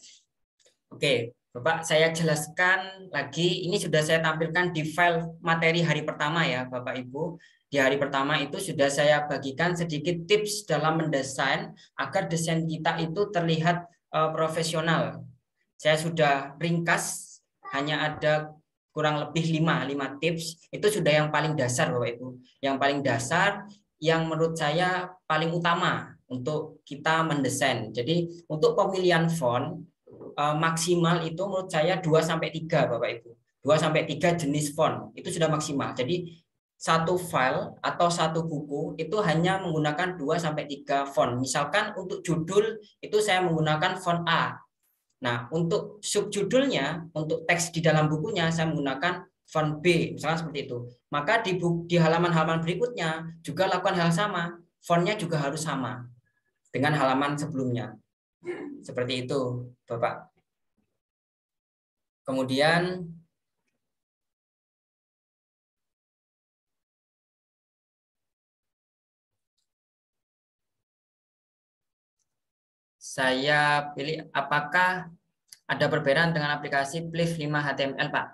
Oke, Bapak, saya jelaskan lagi. Ini sudah saya tampilkan di file materi hari pertama ya, Bapak Ibu. Di hari pertama itu sudah saya bagikan sedikit tips dalam mendesain agar desain kita itu terlihat profesional. Saya sudah ringkas, hanya ada kurang lebih 5 tips. Itu sudah yang paling dasar, Bapak Ibu. Yang paling dasar yang menurut saya paling utama untuk kita mendesain. Jadi untuk pemilihan font maksimal itu menurut saya 2-3 Bapak Ibu. 2-3 jenis font itu sudah maksimal. Jadi satu file atau satu buku itu hanya menggunakan 2-3 font. Misalkan untuk judul itu saya menggunakan font A. Nah, untuk subjudulnya, untuk teks di dalam bukunya saya menggunakan font B, misalkan seperti itu. Maka di halaman-halaman berikutnya juga lakukan hal sama. Fontnya juga harus sama dengan halaman sebelumnya. Seperti itu, Bapak. Kemudian saya pilih apakah ada perbedaan dengan aplikasi Pliv 5 HTML, Pak.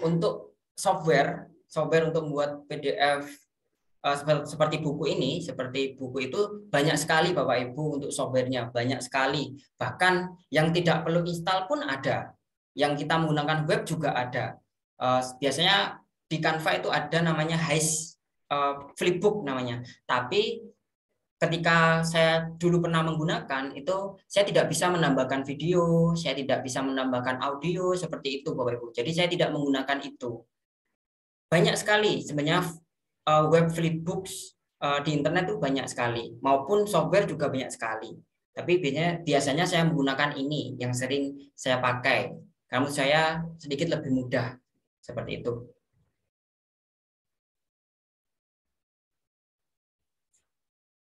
Untuk software untuk membuat PDF seperti buku ini, seperti buku itu banyak sekali Bapak Ibu untuk softwarenya, banyak sekali. Bahkan yang tidak perlu install pun ada. Yang kita menggunakan web juga ada. Biasanya di Canva itu ada namanya Flipbook namanya. Tapi ketika saya dulu pernah menggunakan itu, saya tidak bisa menambahkan video, saya tidak bisa menambahkan audio seperti itu Bapak Ibu. Jadi saya tidak menggunakan itu. Banyak sekali sebenarnya web flipbooks di internet itu banyak sekali, maupun software juga banyak sekali. Tapi biasanya saya menggunakan ini yang sering saya pakai. Kamu saya sedikit lebih mudah seperti itu.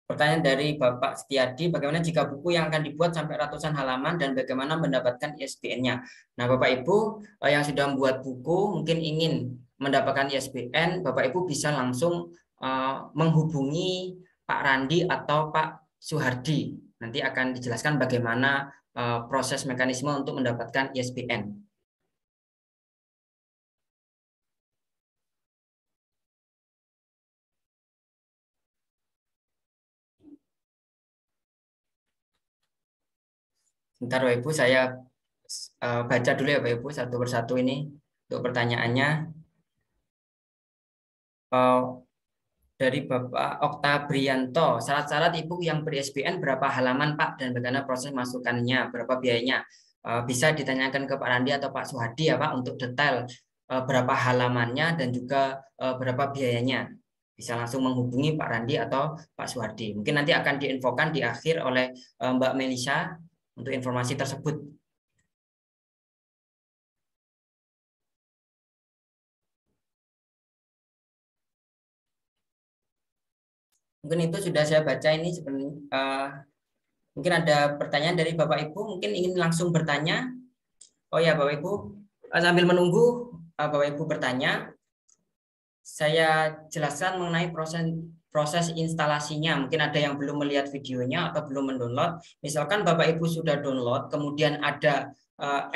Pertanyaan dari Bapak Setiadi, bagaimana jika buku yang akan dibuat sampai ratusan halaman dan bagaimana mendapatkan ISBN-nya? Nah, Bapak Ibu yang sudah membuat buku mungkin ingin mendapatkan ISBN, Bapak Ibu bisa langsung menghubungi Pak Randi atau Pak Suhardi. Nanti akan dijelaskan bagaimana proses mekanisme untuk mendapatkan ISBN. Bentar Bapak Ibu, saya baca dulu ya Bapak Ibu satu persatu ini untuk pertanyaannya. Dari Bapak Oktabrianto, syarat-syarat e-book yang ber-ISBN berapa halaman Pak dan bagaimana proses masukannya, berapa biayanya? Bisa ditanyakan ke Pak Randi atau Pak Suhardi ya Pak untuk detail berapa halamannya dan juga berapa biayanya. Bisa langsung menghubungi Pak Randi atau Pak Suhardi. Mungkin nanti akan diinfokan di akhir oleh Mbak Melisa untuk informasi tersebut. Mungkin itu sudah saya baca ini sebenarnya. Mungkin ada pertanyaan dari Bapak Ibu, mungkin ingin langsung bertanya. Oh ya Bapak Ibu, sambil menunggu Bapak Ibu bertanya, saya jelaskan mengenai proses instalasinya. Mungkin ada yang belum melihat videonya atau belum mendownload. Misalkan Bapak Ibu sudah download, kemudian ada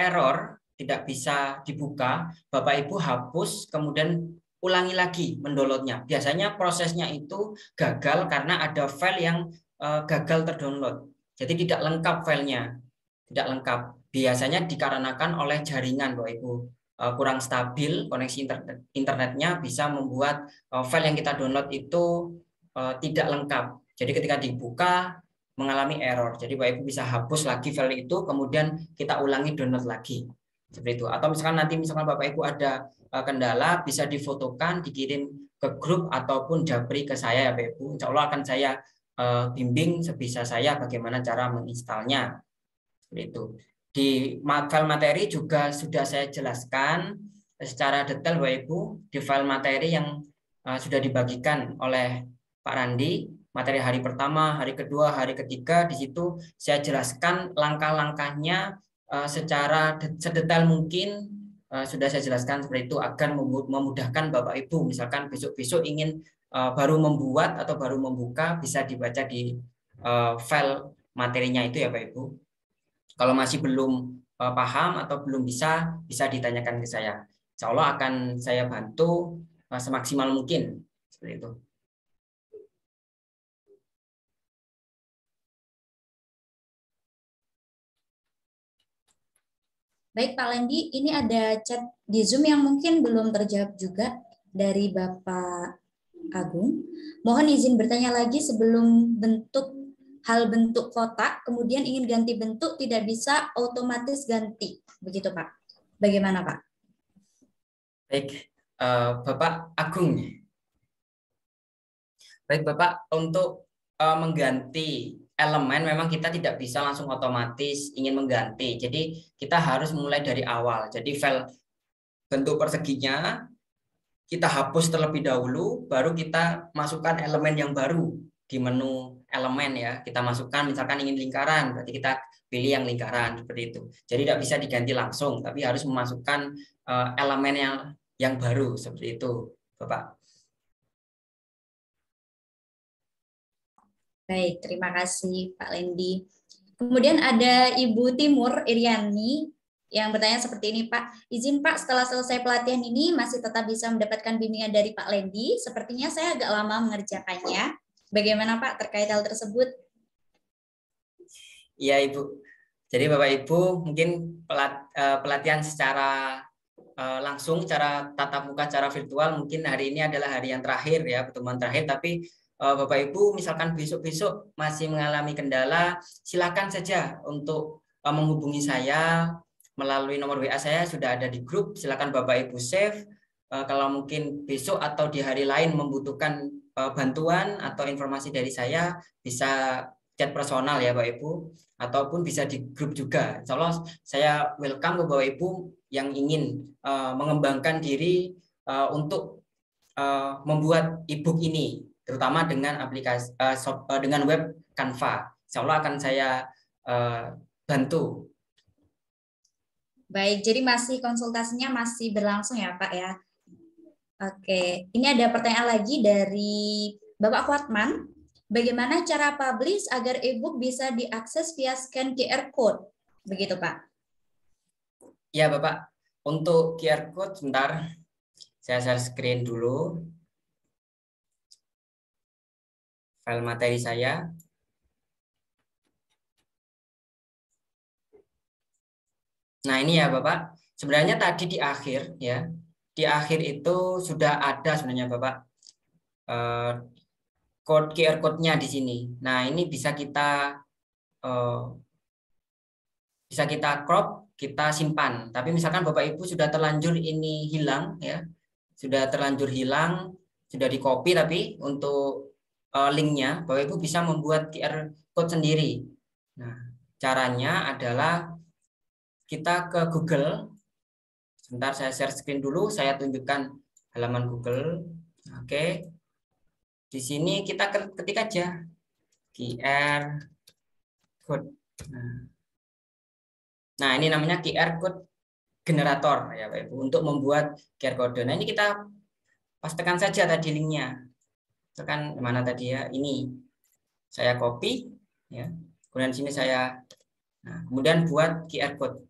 error, tidak bisa dibuka, Bapak Ibu hapus, kemudian ulangi lagi mendownloadnya. Biasanya prosesnya itu gagal karena ada file yang gagal terdownload. Jadi tidak lengkap filenya, tidak lengkap. Biasanya dikarenakan oleh jaringan Bapak Ibu. Kurang stabil koneksi internetnya bisa membuat file yang kita download itu tidak lengkap. Jadi ketika dibuka mengalami error. Jadi Bapak Ibu bisa hapus lagi file itu, kemudian kita ulangi download lagi. Seperti itu. Atau misalkan nanti Bapak Ibu ada kendala, bisa difotokan, dikirim ke grup ataupun japri ke saya ya Bapak Ibu. Insya Allah akan saya bimbing sebisa saya bagaimana cara menginstalnya. Seperti itu. Di file materi juga sudah saya jelaskan secara detail Bapak Ibu di file materi yang sudah dibagikan oleh Pak Randi, materi hari pertama, hari kedua, hari ketiga, di situ saya jelaskan langkah-langkahnya secara sedetail mungkin. Sudah saya jelaskan seperti itu agar memudahkan Bapak Ibu, misalkan besok-besok ingin baru membuat atau baru membuka, bisa dibaca di file materinya itu ya Bapak Ibu. Kalau masih belum paham atau belum bisa ditanyakan ke saya. Insya Allah akan saya bantu semaksimal mungkin. Seperti itu.
Baik Pak Lendi, ini ada chat di Zoom yang mungkin belum terjawab juga dari Bapak Agung. Mohon izin bertanya lagi sebelum hal bentuk kotak, kemudian ingin ganti bentuk tidak bisa otomatis ganti. Begitu Pak. Bagaimana Pak?
Baik, Bapak Agung. Baik Bapak, untuk mengganti elemen memang kita tidak bisa langsung otomatis ingin mengganti. Jadi kita harus mulai dari awal. Jadi file bentuk perseginya kita hapus terlebih dahulu, baru kita masukkan elemen yang baru di menu elemen ya. Kita masukkan misalkan ingin lingkaran, berarti kita pilih yang lingkaran seperti itu. Jadi tidak bisa diganti langsung, tapi harus memasukkan elemen yang baru seperti itu, Bapak.
Baik, terima kasih Pak Lendi. Kemudian ada Ibu Timur Iriani yang bertanya seperti ini, Pak. Izin Pak, setelah selesai pelatihan ini masih tetap bisa mendapatkan bimbingan dari Pak Lendi. Sepertinya saya agak lama mengerjakannya. Bagaimana Pak terkait hal tersebut?
Iya Ibu. Jadi Bapak Ibu mungkin pelatihan secara langsung, secara tatap muka, secara virtual mungkin hari ini adalah hari yang terakhir ya, pertemuan terakhir. Tapi Bapak Ibu misalkan besok-besok masih mengalami kendala, silakan saja untuk menghubungi saya melalui nomor WA saya, sudah ada di grup. Silakan Bapak Ibu save. Kalau mungkin besok atau di hari lain membutuhkan bantuan atau informasi dari saya, bisa chat personal ya Bapak Ibu, ataupun bisa di grup juga. Insya Allah saya welcome ke Bapak Ibu yang ingin mengembangkan diri untuk membuat e-book ini, terutama dengan aplikasi dengan web Canva. Insya Allah akan saya bantu.
Baik, jadi masih konsultasinya masih berlangsung ya Pak ya. Oke, ini ada pertanyaan lagi dari Bapak Kuatman. Bagaimana cara publish agar e-book bisa diakses via scan QR code? Begitu Pak.
Ya Bapak, untuk QR code sebentar saya share screen dulu file materi saya. Nah ini ya Bapak, sebenarnya tadi di akhir ya, di akhir itu sudah ada sebenarnya Bapak kode QR code-nya di sini. Nah ini bisa kita crop, kita simpan. Tapi misalkan Bapak Ibu sudah terlanjur ini hilang ya, sudah terlanjur hilang, sudah di copy tapi untuk linknya Bapak Ibu bisa membuat QR code sendiri. Nah caranya adalah kita ke Google. Sebentar saya share screen dulu, saya tunjukkan halaman Google. Oke. Di sini kita ketik aja QR code. Nah, ini namanya QR code generator ya Pak Ibu untuk membuat QR code. Nah, ini kita pastekan saja tadi linknya. Tekan mana tadi ya? Ini saya copy ya. Kemudian sini saya kemudian buat QR code.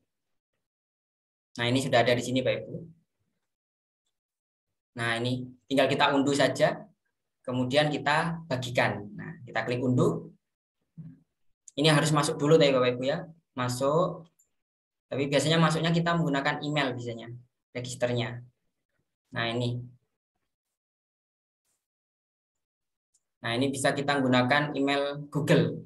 Nah, ini sudah ada di sini Pak Ibu. Nah, ini tinggal kita unduh saja. Kemudian kita bagikan. Nah, kita klik unduh. Ini harus masuk dulu tadi Bapak Ibu ya. Masuk. Tapi biasanya masuknya kita menggunakan email biasanya, registernya. Nah, ini. Nah, ini bisa kita menggunakan email Google.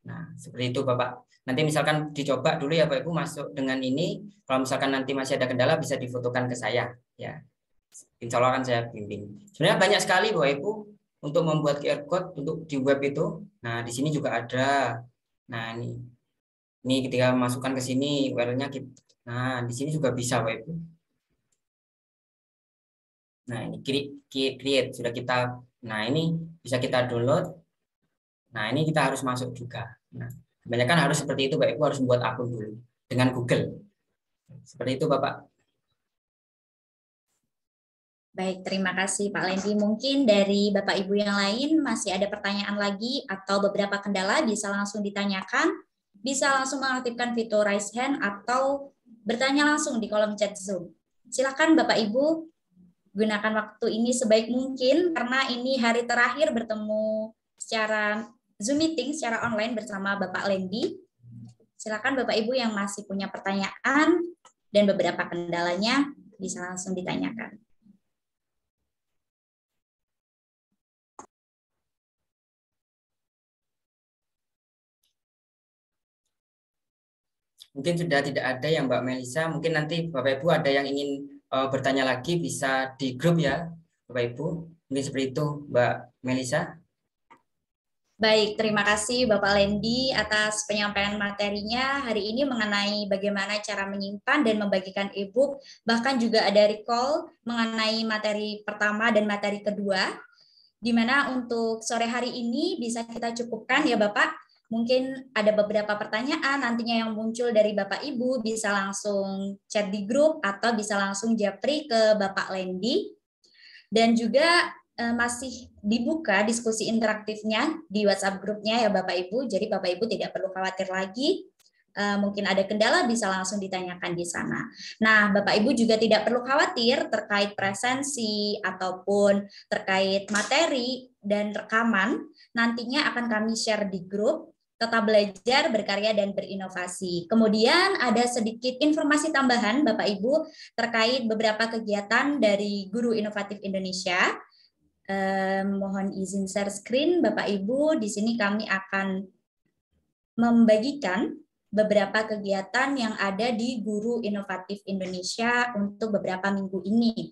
Nah, seperti itu Bapak. Nanti misalkan dicoba dulu ya Bapak Ibu masuk dengan ini. Kalau misalkan nanti masih ada kendala bisa difotokan ke saya ya. Insya Allah akan saya bimbing. Sebenarnya banyak sekali Bapak Ibu untuk membuat QR code untuk di web itu. Nah, di sini juga ada. Nah, ini ketika masukkan ke sini URL-nya kita. Nah, di sini juga bisa Bapak Ibu. Nah, ini create sudah kita. Nah, ini bisa kita download. Nah, ini kita harus masuk juga. Nah, kebanyakan harus seperti itu, Bapak Ibu harus membuat akun dulu dengan Google. Seperti itu, Bapak.
Baik, terima kasih Pak Lendi. Mungkin dari Bapak Ibu yang lain masih ada pertanyaan lagi atau beberapa kendala bisa langsung ditanyakan, bisa langsung mengaktifkan fitur raise hand atau bertanya langsung di kolom chat Zoom. Silakan Bapak Ibu gunakan waktu ini sebaik mungkin karena ini hari terakhir bertemu secara Zoom meeting secara online bersama Bapak Lendi. Silakan Bapak Ibu yang masih punya pertanyaan dan beberapa kendalanya bisa langsung ditanyakan.
Mungkin sudah tidak ada yang Mbak Melisa, mungkin nanti Bapak Ibu ada yang ingin bertanya lagi bisa di grup ya, Bapak Ibu. Mungkin seperti itu Mbak Melisa.
Baik, terima kasih Bapak Lendi atas penyampaian materinya hari ini mengenai bagaimana cara menyimpan dan membagikan e-book, bahkan juga ada recall mengenai materi pertama dan materi kedua, di mana untuk sore hari ini bisa kita cukupkan ya Bapak. Mungkin ada beberapa pertanyaan nantinya yang muncul dari Bapak Ibu, bisa langsung chat di grup atau bisa langsung japri ke Bapak Lendi. Dan juga masih dibuka diskusi interaktifnya di WhatsApp grupnya ya Bapak Ibu. Jadi Bapak Ibu tidak perlu khawatir lagi. Mungkin ada kendala bisa langsung ditanyakan di sana. Nah, Bapak Ibu juga tidak perlu khawatir terkait presensi ataupun terkait materi dan rekaman. Nantinya akan kami share di grup. Tetap belajar, berkarya, dan berinovasi. Kemudian ada sedikit informasi tambahan Bapak Ibu terkait beberapa kegiatan dari Guru Inovatif Indonesia. Mohon izin share screen Bapak Ibu. Di sini kami akan membagikan beberapa kegiatan yang ada di Guru Inovatif Indonesia untuk beberapa minggu ini.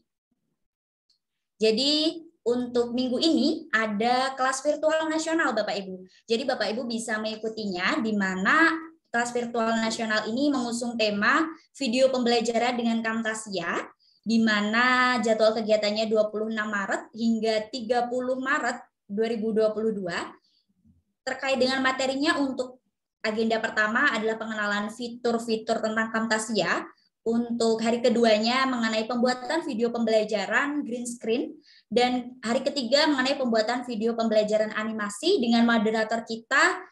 Jadi untuk minggu ini ada kelas virtual nasional Bapak Ibu. Jadi Bapak Ibu bisa mengikutinya di mana kelas virtual nasional ini mengusung tema video pembelajaran dengan Camtasia, di mana jadwal kegiatannya 26 Maret hingga 30 Maret 2022. Terkait dengan materinya, untuk agenda pertama adalah pengenalan fitur-fitur tentang Camtasia. Untuk hari keduanya mengenai pembuatan video pembelajaran green screen, dan hari ketiga mengenai pembuatan video pembelajaran animasi dengan moderator kita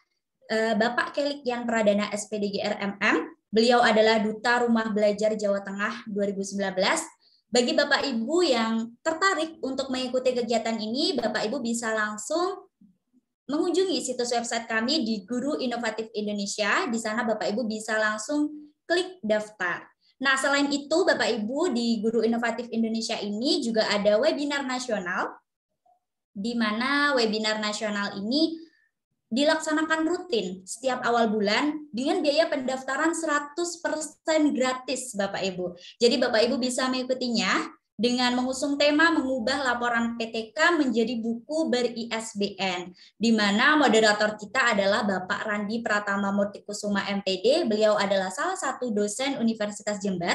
Bapak Kelikian Pradana SPDG RMM. Beliau adalah Duta Rumah Belajar Jawa Tengah 2019. Bagi Bapak Ibu yang tertarik untuk mengikuti kegiatan ini, Bapak Ibu bisa langsung mengunjungi situs website kami di Guru Inovatif Indonesia. Di sana Bapak Ibu bisa langsung klik daftar. Nah, selain itu Bapak Ibu di Guru Inovatif Indonesia ini juga ada webinar nasional, di mana webinar nasional ini dilaksanakan rutin setiap awal bulan dengan biaya pendaftaran 100% gratis Bapak Ibu. Jadi Bapak Ibu bisa mengikutinya dengan mengusung tema mengubah laporan PTK menjadi buku ber-ISBN, di mana moderator kita adalah Bapak Randi Pratama Murtikusuma MPD. Beliau adalah salah satu dosen Universitas Jember.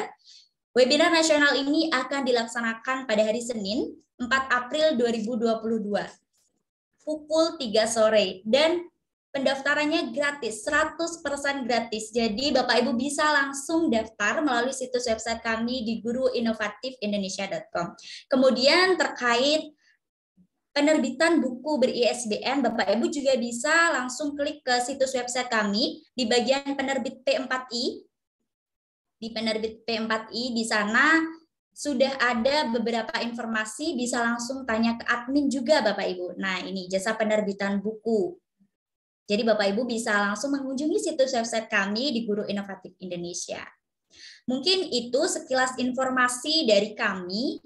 Webinar nasional ini akan dilaksanakan pada hari Senin, 4 April 2022, pukul 3 sore, dan pendaftarannya gratis, 100% gratis. Jadi Bapak Ibu bisa langsung daftar melalui situs website kami di guruinovatifIndonesia.com. Kemudian terkait penerbitan buku ber-ISBN, Bapak Ibu juga bisa langsung klik ke situs website kami di bagian penerbit P4I. Di penerbit P4I di sana sudah ada beberapa informasi, bisa langsung tanya ke admin juga Bapak Ibu. Nah, ini jasa penerbitan buku. Jadi Bapak Ibu bisa langsung mengunjungi situs website kami di Guru Inovatif Indonesia. Mungkin itu sekilas informasi dari kami.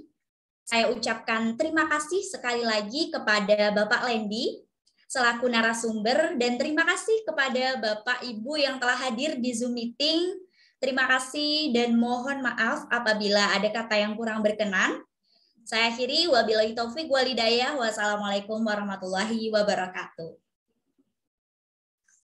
Saya ucapkan terima kasih sekali lagi kepada Bapak Lendi selaku narasumber, dan terima kasih kepada Bapak Ibu yang telah hadir di Zoom meeting. Terima kasih dan mohon maaf apabila ada kata yang kurang berkenan. Saya akhiri, wabillahi taufik walhidayah. Wassalamualaikum warahmatullahi wabarakatuh.